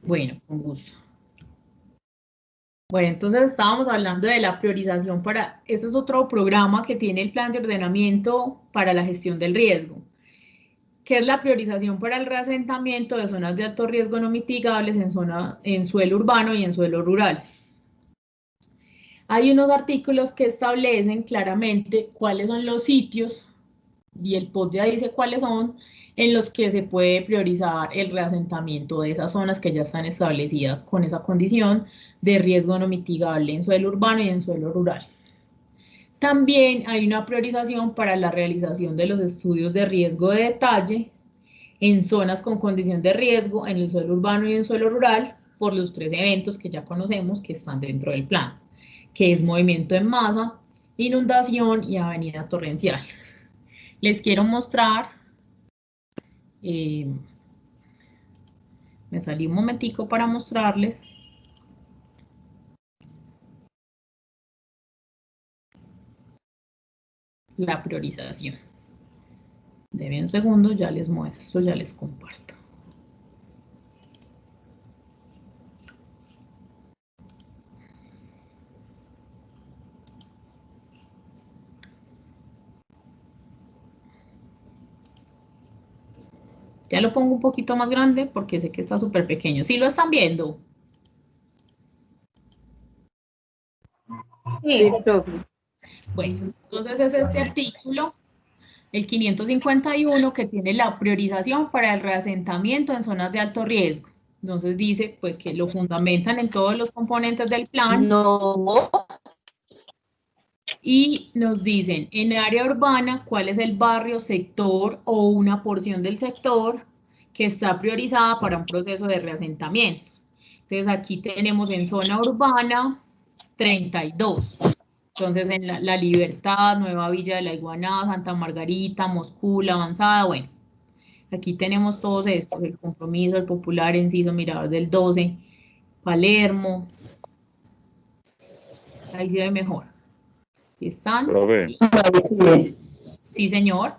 Bueno, con gusto. Bueno, entonces estábamos hablando de la priorización para, ese es otro programa que tiene el plan de ordenamiento para la gestión del riesgo, que es la priorización para el reasentamiento de zonas de alto riesgo no mitigables en suelo urbano y en suelo rural. Hay unos artículos que establecen claramente cuáles son los sitios, y el POT ya dice cuáles son, en los que se puede priorizar el reasentamiento de esas zonas que ya están establecidas con esa condición de riesgo no mitigable en suelo urbano y en suelo rural. También hay una priorización para la realización de los estudios de riesgo de detalle en zonas con condición de riesgo en el suelo urbano y en suelo rural por los 3 eventos que ya conocemos que están dentro del plan, que es movimiento en masa, inundación y avenida torrencial. Les quiero mostrar, me salí un momentico para mostrarles. La priorización. Deme un segundo, ya les muestro, ya les comparto. Ya lo pongo un poquito más grande porque sé que está súper pequeño. ¿Sí lo están viendo? Sí, profe. Bueno, entonces es este artículo, el 551, que tiene la priorización para el reasentamiento en zonas de alto riesgo. Entonces dice, pues, que lo fundamentan en todos los componentes del plan. No. Y nos dicen, en área urbana, cuál es el barrio, sector o una porción del sector que está priorizada para un proceso de reasentamiento. Entonces aquí tenemos en zona urbana 32. Entonces en la Libertad, Nueva Villa de la Iguanada, Santa Margarita, Moscú, La Avanzada, bueno. Aquí tenemos todos estos, el Compromiso, el Popular, Enciso, Mirador del 12, Palermo. Ahí se ve mejor. ¿Están? Profe. Sí. Sí, señor.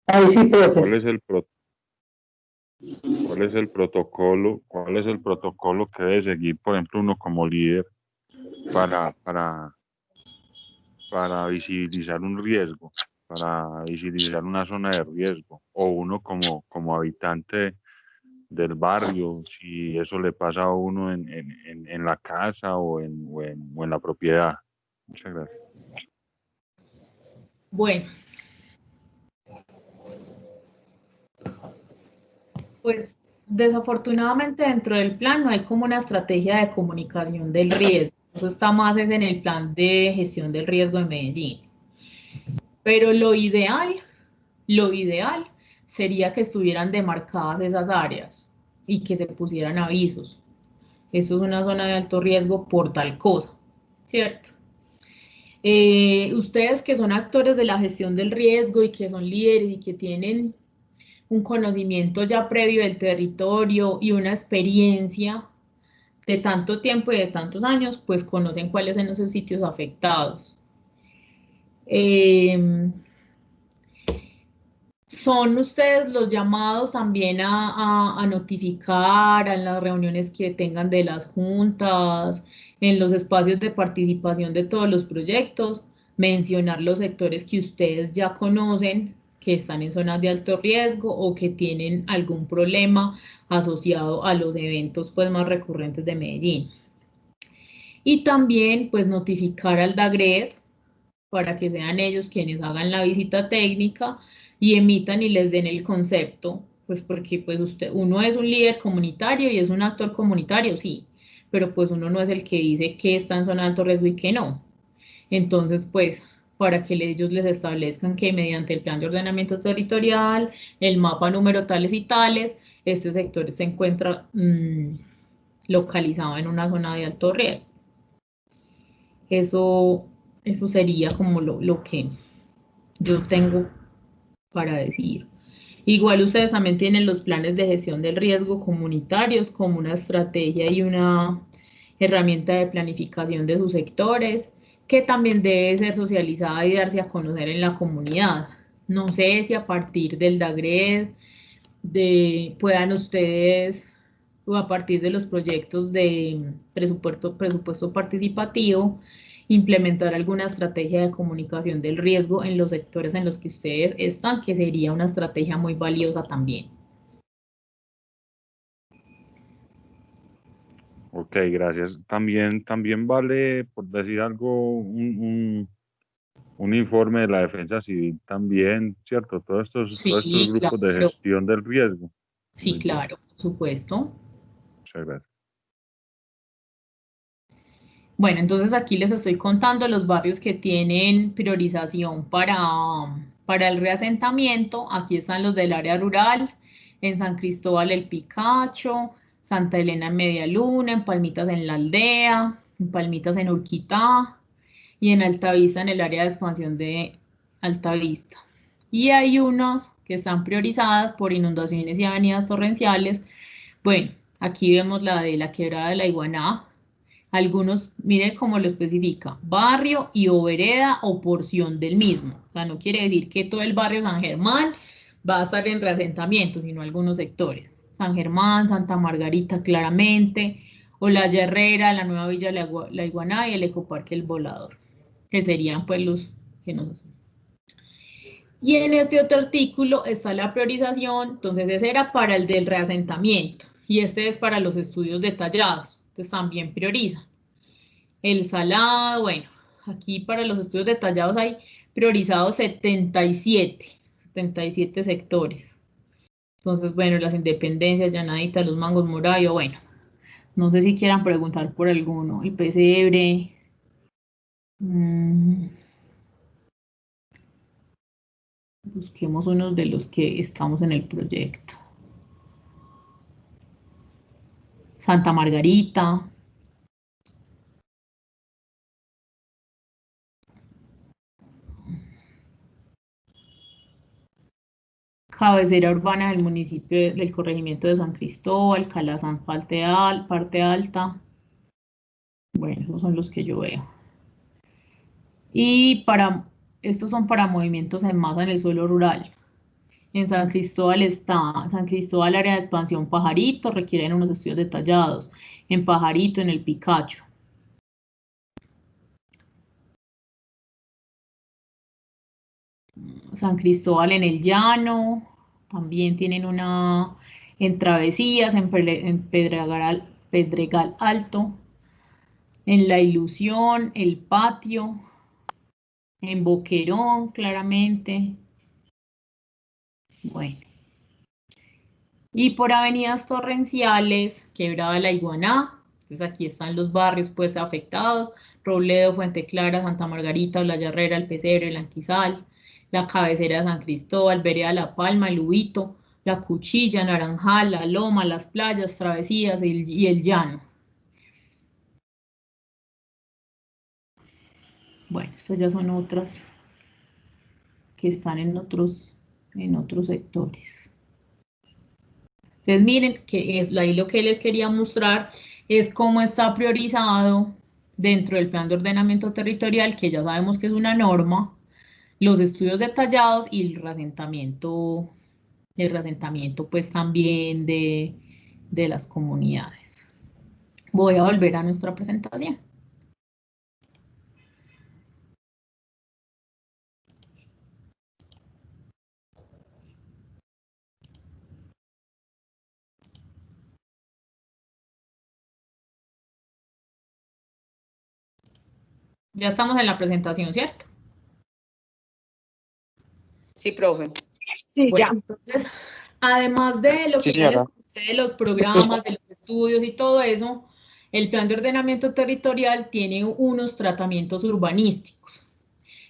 Ahí sí, profe. ¿Cuál es el protocolo? ¿Cuál es el protocolo que debe seguir, por ejemplo, uno como líder para visibilizar un riesgo, para visibilizar una zona de riesgo, o uno como habitante del barrio, si eso le pasa a uno en la casa o en la propiedad? Muchas gracias. Bueno, pues desafortunadamente dentro del plan no hay como una estrategia de comunicación del riesgo. Eso está más es en el plan de gestión del riesgo de Medellín. Pero lo ideal sería que estuvieran demarcadas esas áreas y que se pusieran avisos. Esto es una zona de alto riesgo por tal cosa, ¿cierto? Ustedes que son actores de la gestión del riesgo y que son líderes y que tienen un conocimiento ya previo del territorio y una experiencia de tanto tiempo y de tantos años, pues conocen cuáles son esos sitios afectados. Son ustedes los llamados también a notificar en las reuniones que tengan de las juntas, en los espacios de participación de todos los proyectos, mencionar los sectores que ustedes ya conocen, que están en zonas de alto riesgo o que tienen algún problema asociado a los eventos pues, más recurrentes de Medellín. Y también pues notificar al DAGRED para que sean ellos quienes hagan la visita técnica y emitan y les den el concepto, pues porque pues uno es un líder comunitario y es un actor comunitario, sí, pero pues uno no es el que dice que está en zona de alto riesgo y que no. Entonces, pues, para que ellos les establezcan que mediante el plan de ordenamiento territorial, el mapa número tales y tales, este sector se encuentra localizado en una zona de alto riesgo. Eso sería como lo que yo tengo para decir. Igual ustedes también tienen los planes de gestión del riesgo comunitarios como una estrategia y una herramienta de planificación de sus sectores que también debe ser socializada y darse a conocer en la comunidad. No sé si a partir del DAGRED puedan ustedes a partir de los proyectos de presupuesto participativo, implementar alguna estrategia de comunicación del riesgo en los sectores en los que ustedes están, que sería una estrategia muy valiosa también. Ok, gracias. También vale, por decir algo, un informe de la defensa civil también, ¿cierto? Todos estos grupos de gestión del riesgo. Sí, claro, por supuesto. Muchas gracias. Bueno, entonces aquí les estoy contando los barrios que tienen priorización para el reasentamiento. Aquí están los del área rural, en San Cristóbal el Picacho, Santa Elena en Media Luna, en Palmitas en la Aldea, en Palmitas en Urquitá y en Altavista en el área de expansión de Altavista. Y hay unos que están priorizadas por inundaciones y avenidas torrenciales. Bueno, aquí vemos la de la Quebrada de la Iguaná. Algunos, miren cómo lo especifica, barrio y o vereda o porción del mismo. O sea, no quiere decir que todo el barrio San Germán va a estar en reasentamiento, sino algunos sectores. San Germán, Santa Margarita, claramente, Olaya Herrera, la Nueva Villa La Iguaná y el Ecoparque El Volador, que serían pues los que nos... Y en este otro artículo está la priorización, entonces ese era para el del reasentamiento y este es para los estudios detallados, entonces también priorizan. El Salado, bueno, aquí para los estudios detallados hay priorizados 77 sectores. Entonces, bueno, las Independencias, Llanadita, Los Mangos, Morayo, bueno, no sé si quieran preguntar por alguno, el Pesebre. Busquemos unos de los que estamos en el proyecto. Santa Margarita. Cabecera urbana del municipio del corregimiento de San Cristóbal, Calazán, parte alta. Bueno, esos son los que yo veo. Y estos son para movimientos en masa en el suelo rural. En San Cristóbal está San Cristóbal, área de expansión Pajarito, requieren unos estudios detallados. En Pajarito, en el Picacho. San Cristóbal en el Llano, también tienen una en Travesías, en Pedregal Alto, en La Ilusión, El Patio, en Boquerón, claramente. Bueno. Y por avenidas torrenciales, Quebrada La Iguaná, entonces aquí están los barrios pues afectados, Robledo, Fuente Clara, Santa Margarita, Olaya Herrera, El Pesebre, El Anquizal, la Cabecera de San Cristóbal, Vereda La Palma, El Ubito, La Cuchilla, Naranjal, La Loma, Las Playas, Travesías y El Llano. Bueno, estas ya son otras que están en otros sectores. Entonces miren que es ahí lo que les quería mostrar es cómo está priorizado dentro del plan de ordenamiento territorial, que ya sabemos que es una norma, los estudios detallados y el reasentamiento pues también de las comunidades. Voy a volver a nuestra presentación. Ya estamos en la presentación, ¿cierto? Sí, profe. Sí, bueno, ya. Entonces, además de lo que ya les conté de los programas, de los estudios y todo eso, el plan de ordenamiento territorial tiene unos tratamientos urbanísticos.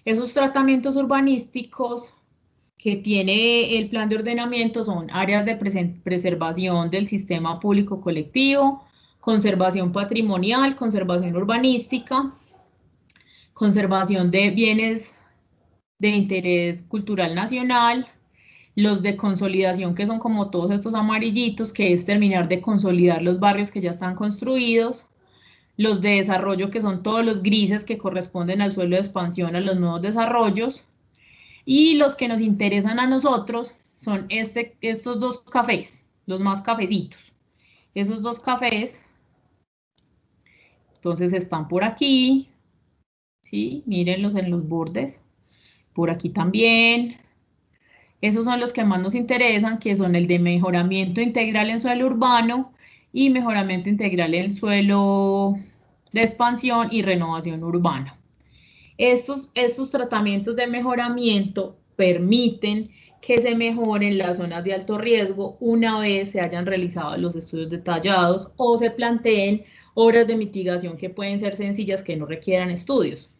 Esos tratamientos urbanísticos que tiene el plan de ordenamiento son áreas de preservación del sistema público colectivo, conservación patrimonial, conservación urbanística, conservación de bienes de interés cultural nacional, los de consolidación, que son como todos estos amarillitos, que es terminar de consolidar los barrios que ya están construidos, los de desarrollo, que son todos los grises que corresponden al suelo de expansión, a los nuevos desarrollos, y los que nos interesan a nosotros son estos dos cafés, los más cafecitos, esos dos cafés, entonces están por aquí, ¿sí? Mírenlos en los bordes, por aquí también. Esos son los que más nos interesan, que son el de mejoramiento integral en suelo urbano y mejoramiento integral en suelo de expansión y renovación urbana. Estos tratamientos de mejoramiento permiten que se mejoren las zonas de alto riesgo una vez se hayan realizado los estudios detallados o se planteen obras de mitigación que pueden ser sencillas que no requieran estudios.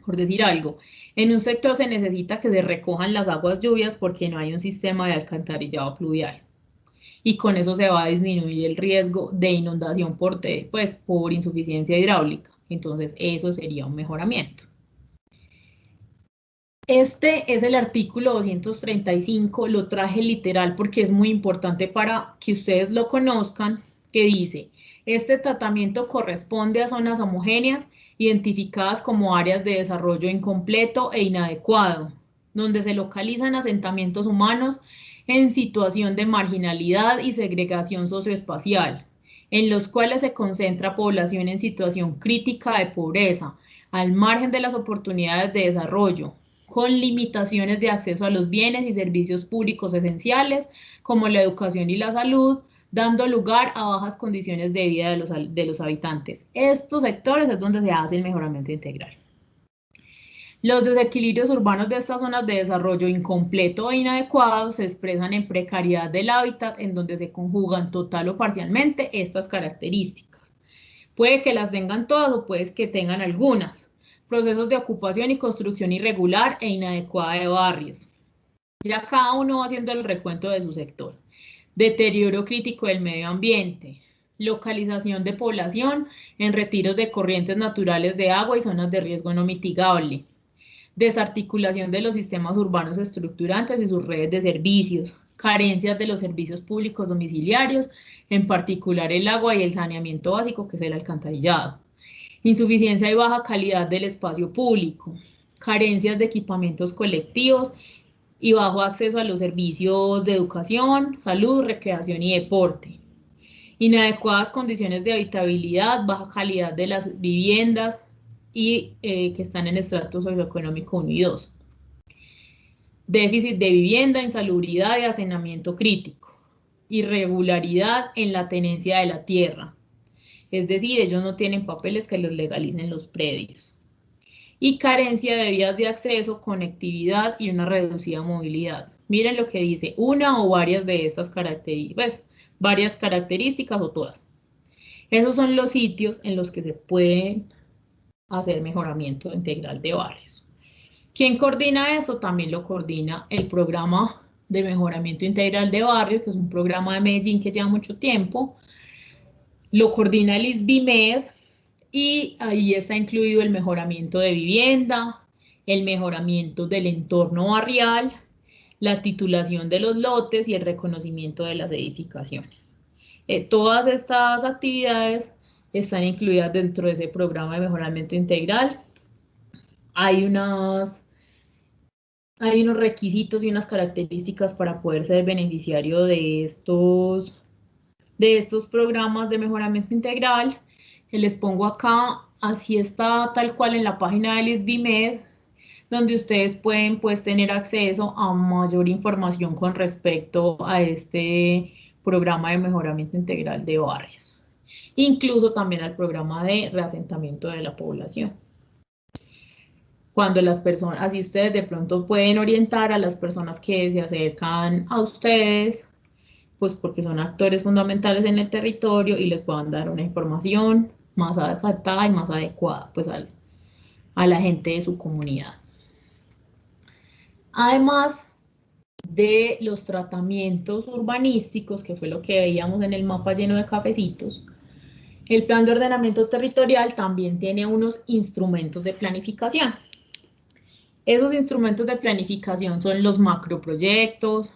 Por decir algo, en un sector se necesita que se recojan las aguas lluvias porque no hay un sistema de alcantarillado pluvial. Y con eso se va a disminuir el riesgo de inundación por insuficiencia hidráulica. Entonces, eso sería un mejoramiento. Este es el artículo 235, lo traje literal porque es muy importante para que ustedes lo conozcan, que dice, este tratamiento corresponde a zonas homogéneas identificadas como áreas de desarrollo incompleto e inadecuado, donde se localizan asentamientos humanos en situación de marginalidad y segregación socioespacial, en los cuales se concentra población en situación crítica de pobreza, al margen de las oportunidades de desarrollo, con limitaciones de acceso a los bienes y servicios públicos esenciales, como la educación y la salud, dando lugar a bajas condiciones de vida de los habitantes. Estos sectores es donde se hace el mejoramiento integral. Los desequilibrios urbanos de estas zonas de desarrollo incompleto e inadecuado se expresan en precariedad del hábitat, en donde se conjugan total o parcialmente estas características. Puede que las tengan todas o puede que tengan algunas. Procesos de ocupación y construcción irregular e inadecuada de barrios. Ya cada uno va haciendo el recuento de su sector. Deterioro crítico del medio ambiente. Localización de población en retiros de corrientes naturales de agua y zonas de riesgo no mitigable. Desarticulación de los sistemas urbanos estructurantes y sus redes de servicios. Carencias de los servicios públicos domiciliarios, en particular el agua y el saneamiento básico, que es el alcantarillado. Insuficiencia y baja calidad del espacio público, carencias de equipamientos colectivos y bajo acceso a los servicios de educación, salud, recreación y deporte. Inadecuadas condiciones de habitabilidad, baja calidad de las viviendas y que están en estrato socioeconómico 1 y 2. Déficit de vivienda, insalubridad y hacinamiento crítico. Irregularidad en la tenencia de la tierra. Es decir, ellos no tienen papeles que los legalicen los predios. Y carencia de vías de acceso, conectividad y una reducida movilidad. Miren lo que dice, una o varias de estas características, varias características o todas. Esos son los sitios en los que se pueden hacer mejoramiento integral de barrios. ¿Quién coordina eso? También lo coordina el programa de mejoramiento integral de barrios, que es un programa de Medellín que lleva mucho tiempo. Lo coordina el ISBIMED y ahí está incluido el mejoramiento de vivienda, el mejoramiento del entorno barrial, la titulación de los lotes y el reconocimiento de las edificaciones. Todas estas actividades están incluidas dentro de ese programa de mejoramiento integral. Hay unos requisitos y unas características para poder ser beneficiario de estos programas de mejoramiento integral, que les pongo acá, así está tal cual en la página del ISBIMED, donde ustedes pueden tener acceso a mayor información con respecto a este programa de mejoramiento integral de barrios, incluso también al programa de reasentamiento de la población. Cuando las personas, así ustedes de pronto pueden orientar a las personas que se acercan a ustedes, pues porque son actores fundamentales en el territorio y les puedan dar una información más acertada y más adecuada pues a la gente de su comunidad. Además de los tratamientos urbanísticos, que fue lo que veíamos en el mapa lleno de cafecitos, el plan de ordenamiento territorial también tiene unos instrumentos de planificación. Esos instrumentos de planificación son los macroproyectos,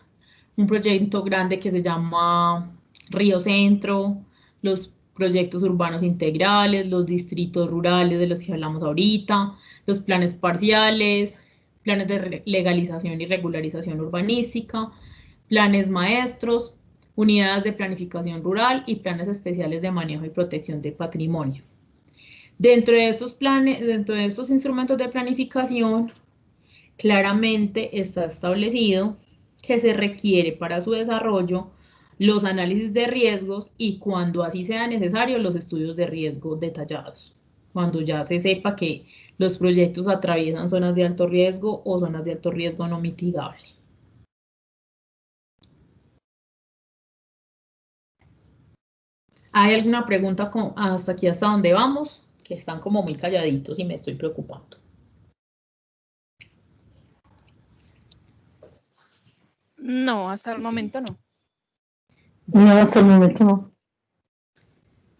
un proyecto grande que se llama Río Centro, los proyectos urbanos integrales, los distritos rurales de los que hablamos ahorita, los planes parciales, planes de legalización y regularización urbanística, planes maestros, unidades de planificación rural y planes especiales de manejo y protección de patrimonio. Dentro de estos planes, dentro de estos instrumentos de planificación, claramente está establecido que se requiere para su desarrollo los análisis de riesgos y, cuando así sea necesario, los estudios de riesgo detallados. Cuando ya se sepa que los proyectos atraviesan zonas de alto riesgo o zonas de alto riesgo no mitigable. ¿Hay alguna pregunta hasta aquí, hasta dónde vamos? Que están como muy calladitos y me estoy preocupando. No, hasta el momento no. No, hasta el momento no.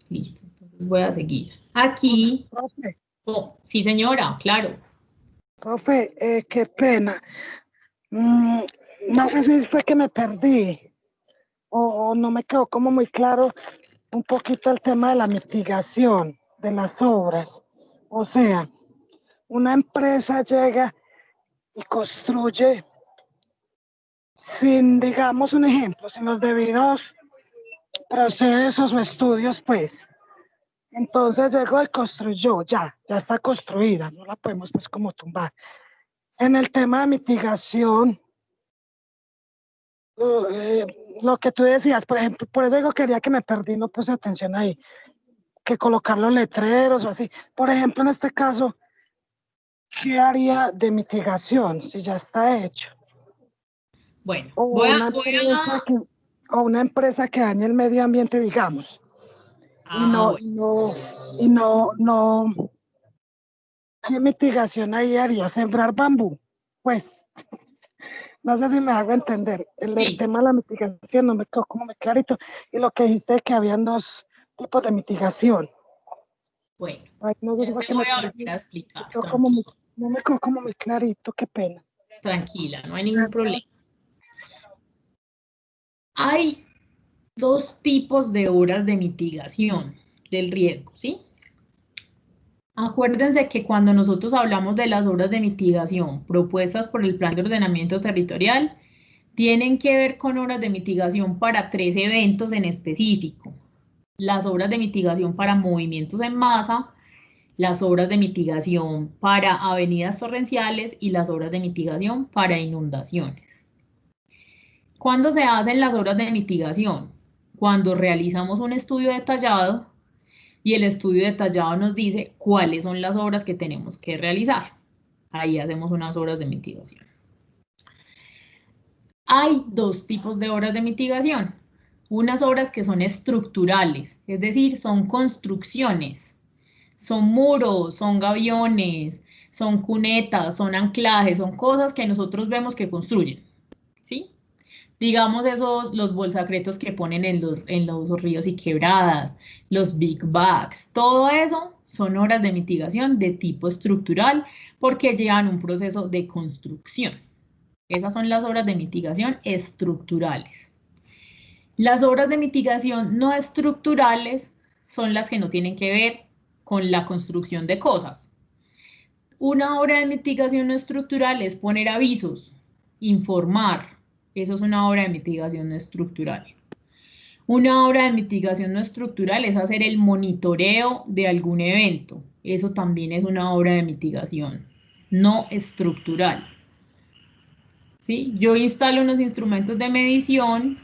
Listo, entonces voy a seguir. Aquí. Profe, Oh, sí, señora, claro. profe, qué pena. No sé si fue que me perdí o no me quedó como muy claro un poquito el tema de la mitigación de las obras. O sea, una empresa llega y construye sin, digamos, un ejemplo, sin los debidos procesos o estudios, pues. Entonces llegó y construyó, ya está construida, no la podemos pues como tumbar. En el tema de mitigación, lo que tú decías, por ejemplo, por eso digo quería que me perdí, no puse atención ahí, que colocar los letreros o así. Por ejemplo, en este caso, ¿qué haría de mitigación si ya está hecho? Bueno, O una empresa que dañe el medio ambiente, digamos. ¿Qué mitigación ahí haría? ¿Sembrar bambú? Pues, no sé si me hago entender. El tema de la mitigación no me quedó como muy clarito. Y lo que dijiste que habían dos tipos de mitigación. Bueno, no sé si fue que voy a volver a explicar. No me quedó como muy clarito, qué pena. Tranquila, no hay ningún problema. Hay dos tipos de obras de mitigación del riesgo, ¿sí? Acuérdense que cuando nosotros hablamos de las obras de mitigación propuestas por el Plan de Ordenamiento Territorial, tienen que ver con obras de mitigación para 3 eventos en específico. Las obras de mitigación para movimientos en masa, las obras de mitigación para avenidas torrenciales y las obras de mitigación para inundaciones. ¿Cuándo se hacen las obras de mitigación? Cuando realizamos un estudio detallado y el estudio detallado nos dice cuáles son las obras que tenemos que realizar. Ahí hacemos unas obras de mitigación. Hay dos tipos de obras de mitigación. Unas obras que son estructurales, es decir, son construcciones. Son muros, son gaviones, son cunetas, son anclajes, son cosas que nosotros vemos que construyen, ¿sí? Digamos los bolsacretos que ponen en los ríos y quebradas, los big bags, todo eso son obras de mitigación de tipo estructural porque llevan un proceso de construcción. Esas son las obras de mitigación estructurales. Las obras de mitigación no estructurales son las que no tienen que ver con la construcción de cosas. Una obra de mitigación no estructural es poner avisos, informar. Eso es una obra de mitigación no estructural. Una obra de mitigación no estructural es hacer el monitoreo de algún evento. Eso también es una obra de mitigación no estructural. ¿Sí? Yo instalo unos instrumentos de medición,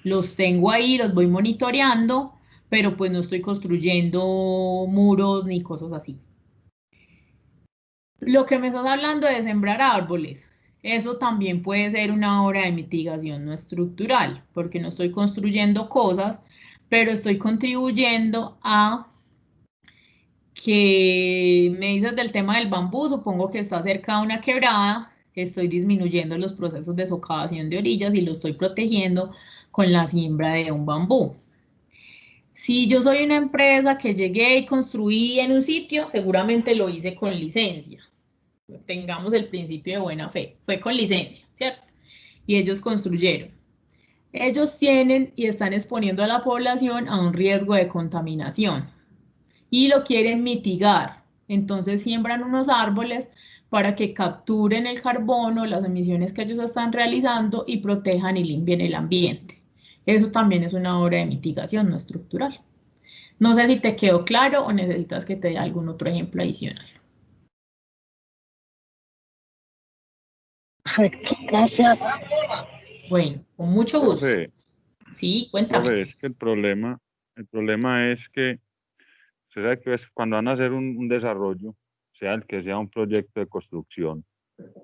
los tengo ahí, los voy monitoreando, pero pues no estoy construyendo muros ni cosas así. Lo que me estás hablando de sembrar árboles, eso también puede ser una obra de mitigación no estructural, porque no estoy construyendo cosas, pero estoy contribuyendo a que me dices del tema del bambú, supongo que está cerca de una quebrada, estoy disminuyendo los procesos de socavación de orillas y lo estoy protegiendo con la siembra de un bambú. Si yo soy una empresa que llegué y construí en un sitio, seguramente lo hice con licencia. Tengamos el principio de buena fe. Fue con licencia, ¿cierto? Y ellos construyeron. Ellos tienen y están exponiendo a la población a un riesgo de contaminación y lo quieren mitigar. Entonces siembran unos árboles para que capturen el carbono, las emisiones que ellos están realizando y protejan y limpien el ambiente. Eso también es una obra de mitigación no estructural. No sé si te quedó claro o necesitas que te dé algún otro ejemplo adicional. Perfecto, gracias. Bueno, con mucho gusto. Profe, Sí, cuéntame. profe, es que el problema es que usted sabe que cuando van a hacer un desarrollo, sea el que sea un proyecto de construcción,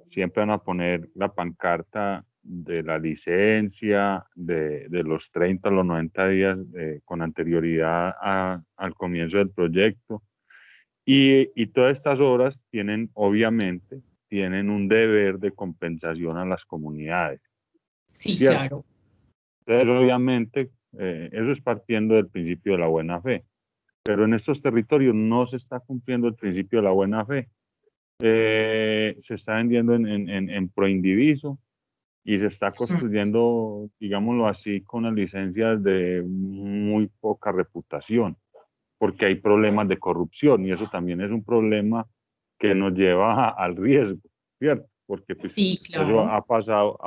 siempre van a poner la pancarta de la licencia de los 30 a los 90 días con anterioridad al comienzo del proyecto. Y todas estas obras obviamente, tienen un deber de compensación a las comunidades. Sí, ¿cierto? claro. Entonces, obviamente, eso es partiendo del principio de la buena fe. Pero en estos territorios no se está cumpliendo el principio de la buena fe. Se está vendiendo en proindiviso y se está construyendo, digámoslo así, con las licencias de muy poca reputación, porque hay problemas de corrupción y eso también es un problema que nos lleva al riesgo, ¿cierto? Porque pues, sí, claro. Eso ha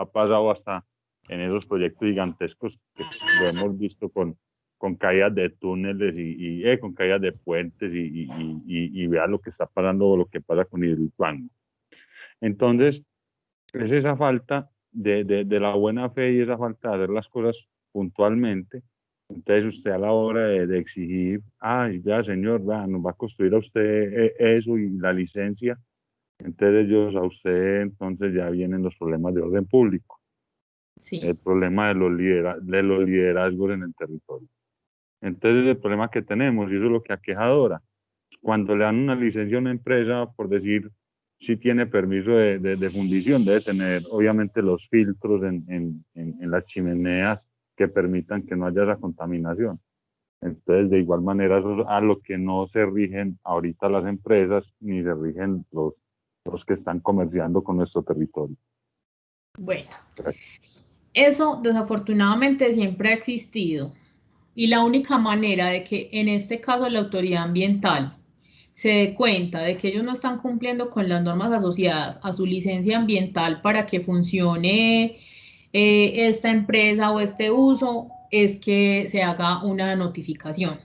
pasado hasta en esos proyectos gigantescos que lo hemos visto con caídas de túneles y con caídas de puentes y vea lo que está pasando o lo que pasa con Hidroituango. Entonces, es esa falta de la buena fe y esa falta de hacer las cosas puntualmente. Entonces usted a la hora de exigir, ay, ya señor, nos va a construir a usted eso y la licencia, entonces ellos a usted, entonces ya vienen los problemas de orden público. Sí. El problema de los liderazgos en el territorio. Entonces el problema que tenemos, y eso es lo que aqueja ahora, cuando le dan una licencia a una empresa, por decir, si tiene permiso de fundición, debe tener obviamente los filtros en las chimeneas que permitan que no haya esa contaminación. Entonces, de igual manera, eso es a lo que no se rigen ahorita las empresas, ni se rigen los que están comerciando con nuestro territorio. Bueno, eso desafortunadamente siempre ha existido. Y la única manera de que en este caso la autoridad ambiental se dé cuenta de que ellos no están cumpliendo con las normas asociadas a su licencia ambiental para que funcione esta empresa o este uso es que se haga una notificación.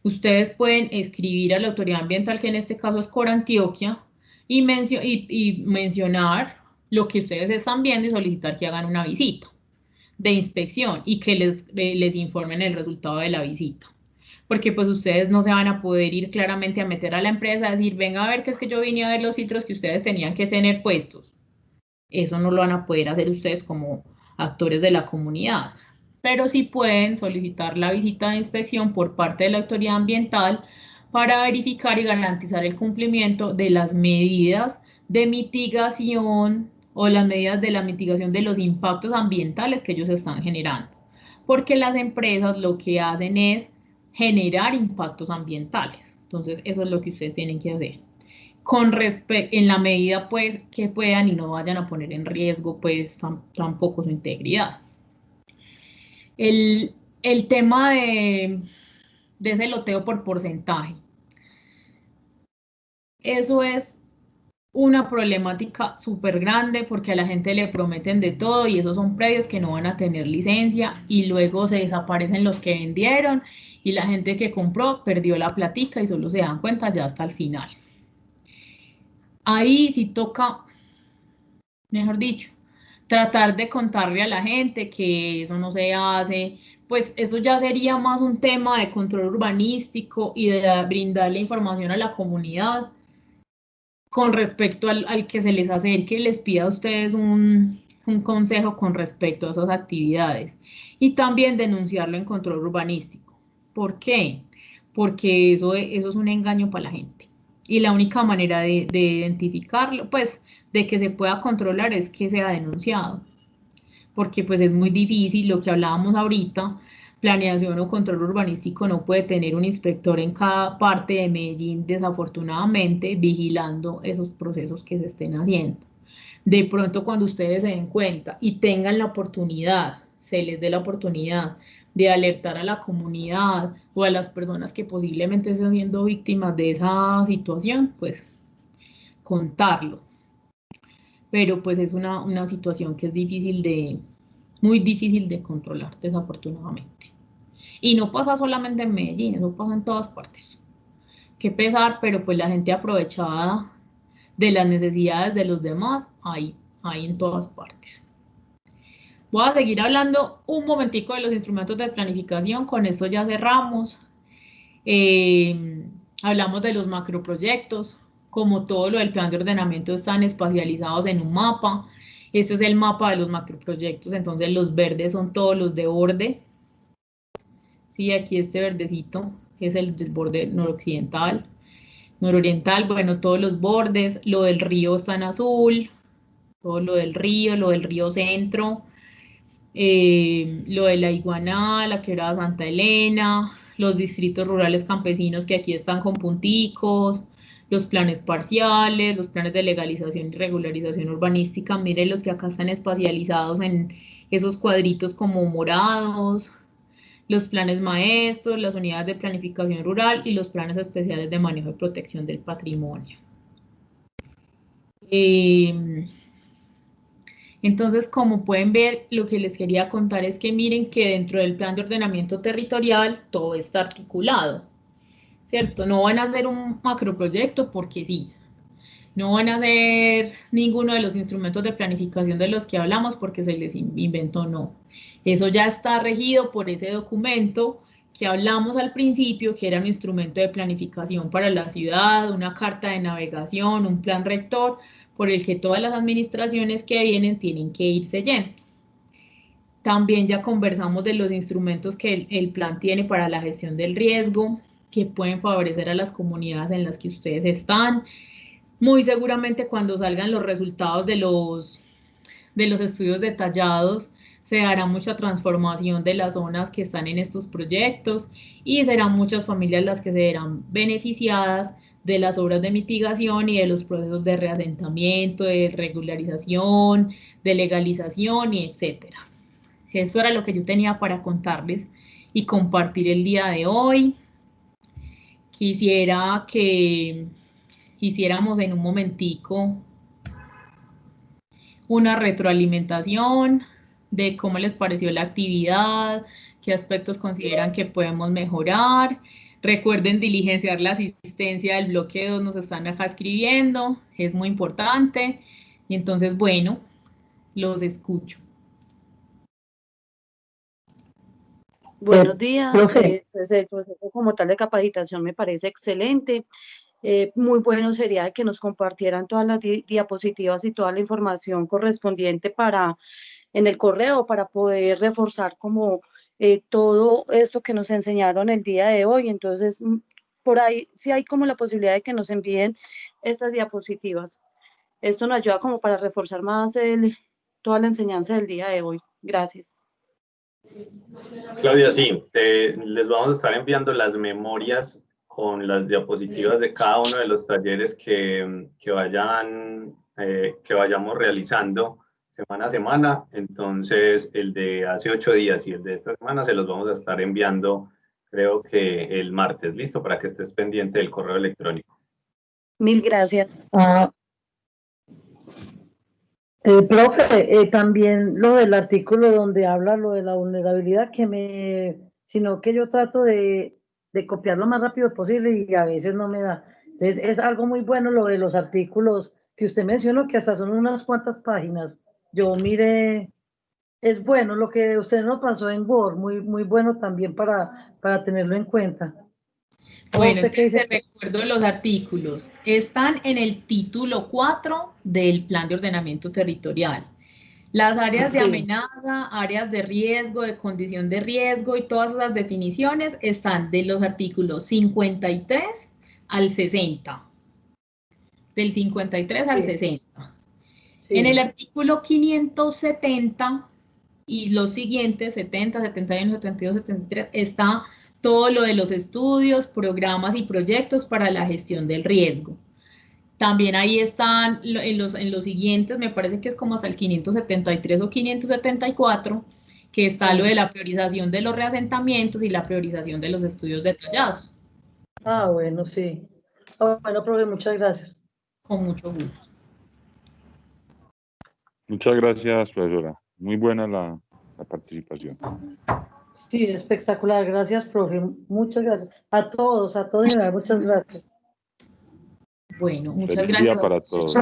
Ustedes pueden escribir a la autoridad ambiental, que en este caso es Corantioquia, y mencionar lo que ustedes están viendo y solicitar que hagan una visita de inspección y que les informen el resultado de la visita. Porque pues ustedes no se van a poder ir claramente a meter a la empresa a decir, venga a ver que es que yo vine a ver los filtros que ustedes tenían que tener puestos. Eso no lo van a poder hacer ustedes como actores de la comunidad. Pero sí pueden solicitar la visita de inspección por parte de la autoridad ambiental para verificar y garantizar el cumplimiento de las medidas de mitigación o las medidas de la mitigación de los impactos ambientales que ellos están generando. Porque las empresas lo que hacen es generar impactos ambientales. Entonces, eso es lo que ustedes tienen que hacer. En la medida pues que puedan y no vayan a poner en riesgo pues tampoco su integridad. El tema de ese loteo por porcentaje. Eso es una problemática súper grande porque a la gente le prometen de todo y esos son predios que no van a tener licencia y luego se desaparecen los que vendieron y la gente que compró perdió la platica y solo se dan cuenta ya hasta el final. Ahí sí toca, mejor dicho, tratar de contarle a la gente que eso no se hace, pues eso ya sería más un tema de control urbanístico y de brindarle información a la comunidad con respecto al que se les acerque y les pida a ustedes un consejo con respecto a esas actividades y también denunciarlo en control urbanístico. ¿Por qué? Porque eso es un engaño para la gente. Y la única manera de identificarlo, pues, de que se pueda controlar es que sea denunciado. Porque pues es muy difícil, lo que hablábamos ahorita, planeación o control urbanístico no puede tener un inspector en cada parte de Medellín, desafortunadamente, vigilando esos procesos que se estén haciendo. De pronto cuando ustedes se den cuenta y tengan la oportunidad, se les dé la oportunidad de alertar a la comunidad o a las personas que posiblemente estén siendo víctimas de esa situación, pues contarlo. Pero pues es una situación que es difícil muy difícil de controlar, desafortunadamente. Y no pasa solamente en Medellín, eso pasa en todas partes. Qué pesar, pero pues la gente aprovechada de las necesidades de los demás, hay en todas partes. Voy a seguir hablando un momentico de los instrumentos de planificación, con esto ya cerramos. Hablamos de los macroproyectos, como todo lo del plan de ordenamiento están espacializados en un mapa. Este es el mapa de los macroproyectos, entonces los verdes son todos los de borde. Sí, aquí este verdecito es el del borde noroccidental, nororiental, bueno, todos los bordes, lo del río está en azul, todo lo del río centro, lo de la Iguaná, la quebrada Santa Elena, los distritos rurales campesinos que aquí están con punticos, los planes parciales, los planes de legalización y regularización urbanística, miren los que acá están espacializados en esos cuadritos como morados, los planes maestros, las unidades de planificación rural y los planes especiales de manejo y protección del patrimonio. Entonces, como pueden ver, lo que les quería contar es que miren que dentro del plan de ordenamiento territorial todo está articulado, ¿cierto? No van a hacer un macroproyecto porque sí. No van a hacer ninguno de los instrumentos de planificación de los que hablamos porque se les inventó, no. Eso ya está regido por ese documento que hablamos al principio, que era un instrumento de planificación para la ciudad, una carta de navegación, un plan rector, por el que todas las administraciones que vienen tienen que irse yendo. También ya conversamos de los instrumentos que el plan tiene para la gestión del riesgo, que pueden favorecer a las comunidades en las que ustedes están. Muy seguramente cuando salgan los resultados de los estudios detallados, se hará mucha transformación de las zonas que están en estos proyectos y serán muchas familias las que se verán beneficiadas de las obras de mitigación y de los procesos de reasentamiento, de regularización, de legalización y etcétera. Eso era lo que yo tenía para contarles y compartir el día de hoy. Quisiera que hiciéramos en un momentico una retroalimentación de cómo les pareció la actividad, qué aspectos consideran que podemos mejorar. Recuerden diligenciar la asistencia del bloque 2, nos están acá escribiendo, es muy importante. Y entonces, bueno, los escucho. Buenos días, pues el proceso como tal de capacitación me parece excelente. Muy bueno sería que nos compartieran todas las diapositivas y toda la información correspondiente en el correo para poder reforzar como todo esto que nos enseñaron el día de hoy. Entonces, por ahí sí hay como la posibilidad de que nos envíen estas diapositivas. Esto nos ayuda como para reforzar más toda la enseñanza del día de hoy. Gracias. Claudia, sí, les vamos a estar enviando las memorias con las diapositivas de cada uno de los talleres que vayamos realizando semana a semana. Entonces, el de hace 8 días y el de esta semana se los vamos a estar enviando, creo que el martes, listo, para que estés pendiente del correo electrónico. Mil gracias. Profe, también lo del artículo donde habla lo de la vulnerabilidad, sino que yo trato de copiar lo más rápido posible y a veces no me da. Entonces es algo muy bueno lo de los artículos que usted mencionó, que hasta son unas cuantas páginas. Yo mire, es bueno lo que usted nos pasó en Word, muy, muy bueno también para tenerlo en cuenta. Bueno, entonces te recuerdo los artículos. Están en el título 4 del Plan de Ordenamiento Territorial. Las áreas de amenaza, áreas de riesgo, de condición de riesgo y todas esas definiciones están de los artículos 53 al 60. Del 53 al 60. En el artículo 570 y los siguientes, 70, 71, 72, 73, está todo lo de los estudios, programas y proyectos para la gestión del riesgo. También ahí están en los siguientes, me parece que es como hasta el 573 o 574, que está lo de la priorización de los reasentamientos y la priorización de los estudios detallados. Ah, bueno, sí. Bueno, profe, muchas gracias. Con mucho gusto. Muchas gracias, profesora. Muy buena la participación. Sí, espectacular. Gracias, profe. Muchas gracias. A todos, en general, muchas gracias. Bueno, muchas Feliz día gracias. para todos.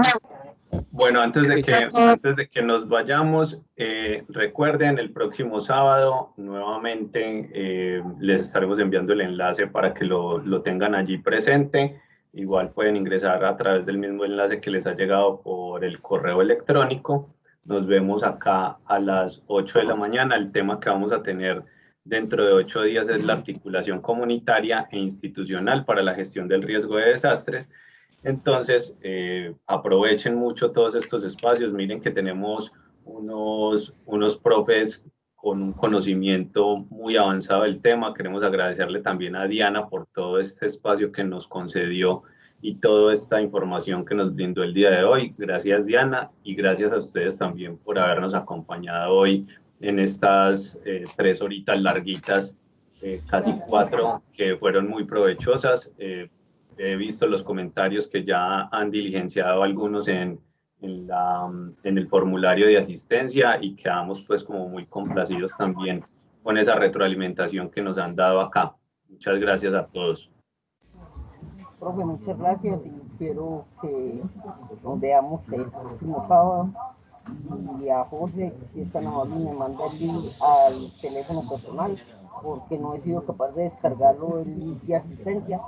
Bueno, antes de que nos vayamos, recuerden, el próximo sábado nuevamente les estaremos enviando el enlace para que lo tengan allí presente. Igual pueden ingresar a través del mismo enlace que les ha llegado por el correo electrónico. Nos vemos acá a las 8 de la mañana. El tema que vamos a tener dentro de 8 días es la articulación comunitaria e institucional para la gestión del riesgo de desastres. Entonces, aprovechen mucho todos estos espacios. Miren que tenemos unos profes con un conocimiento muy avanzado del tema. Queremos agradecerle también a Diana por todo este espacio que nos concedió y toda esta información que nos brindó el día de hoy. Gracias, Diana, y gracias a ustedes también por habernos acompañado hoy en estas 3 horitas larguitas, casi 4, que fueron muy provechosas. He visto los comentarios que ya han diligenciado algunos en el formulario de asistencia y quedamos pues como muy complacidos también con esa retroalimentación que nos han dado acá. Muchas gracias a todos. Profe, muchas gracias y espero que nos veamos el próximo sábado. Y a José, si es tan amable, me manda el link al teléfono personal, porque no he sido capaz de descargarlo el link de asistencia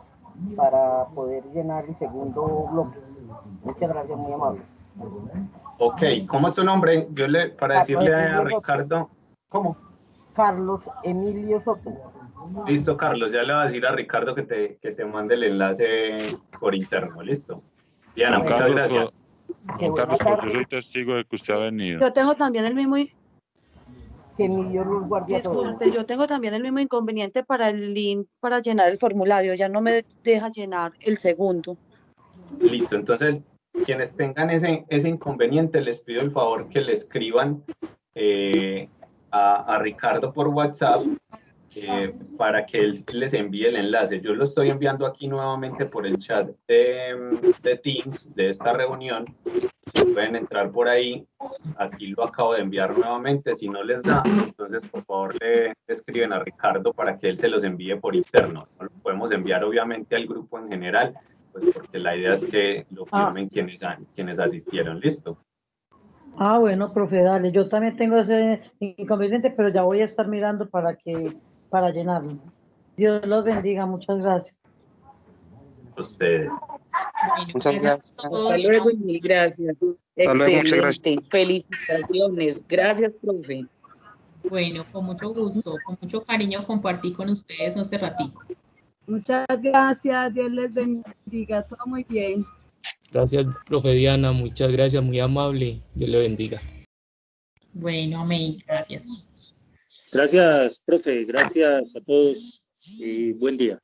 para poder llenar el segundo bloque. Muchas gracias, muy amable. Ok, ¿cómo es tu nombre? Para decirle a Ricardo, ¿cómo? Carlos Emilio Soto. Listo, Carlos, ya le voy a decir a Ricardo que te mande el enlace por interno, ¿listo? Diana, muchas gracias. Carlos, pues yo soy testigo de que usted ha venido. Yo tengo también el mismo... Que mi Dios los guarde a todos. Disculpe, yo tengo también el mismo inconveniente para el link para llenar el formulario. Ya no me deja llenar el segundo. Listo, entonces, quienes tengan ese inconveniente, les pido el favor que le escriban a Ricardo por WhatsApp para que él les envíe el enlace. Yo lo estoy enviando aquí nuevamente por el chat de Teams de esta reunión. Pueden entrar por ahí. Aquí lo acabo de enviar nuevamente. Si no les da, entonces por favor le escriben a Ricardo para que él se los envíe por interno. No lo podemos enviar obviamente al grupo en general, pues porque la idea es que lo firmen quienes asistieron. ¿Listo? Ah, bueno, profe, dale. Yo también tengo ese inconveniente, pero ya voy a estar mirando para llenarlo. Dios los bendiga. Muchas gracias. Ustedes. Bueno, Muchas gracias. Hasta luego y mil gracias. Excelente. Felicitaciones. Gracias, profe. Bueno, con mucho gusto, con mucho cariño compartí con ustedes hace ratito. Muchas gracias, Dios les bendiga, todo muy bien. Gracias, profe Diana, muchas gracias, muy amable, Dios le bendiga. Bueno, amén, gracias. Gracias, profe, gracias a todos y buen día.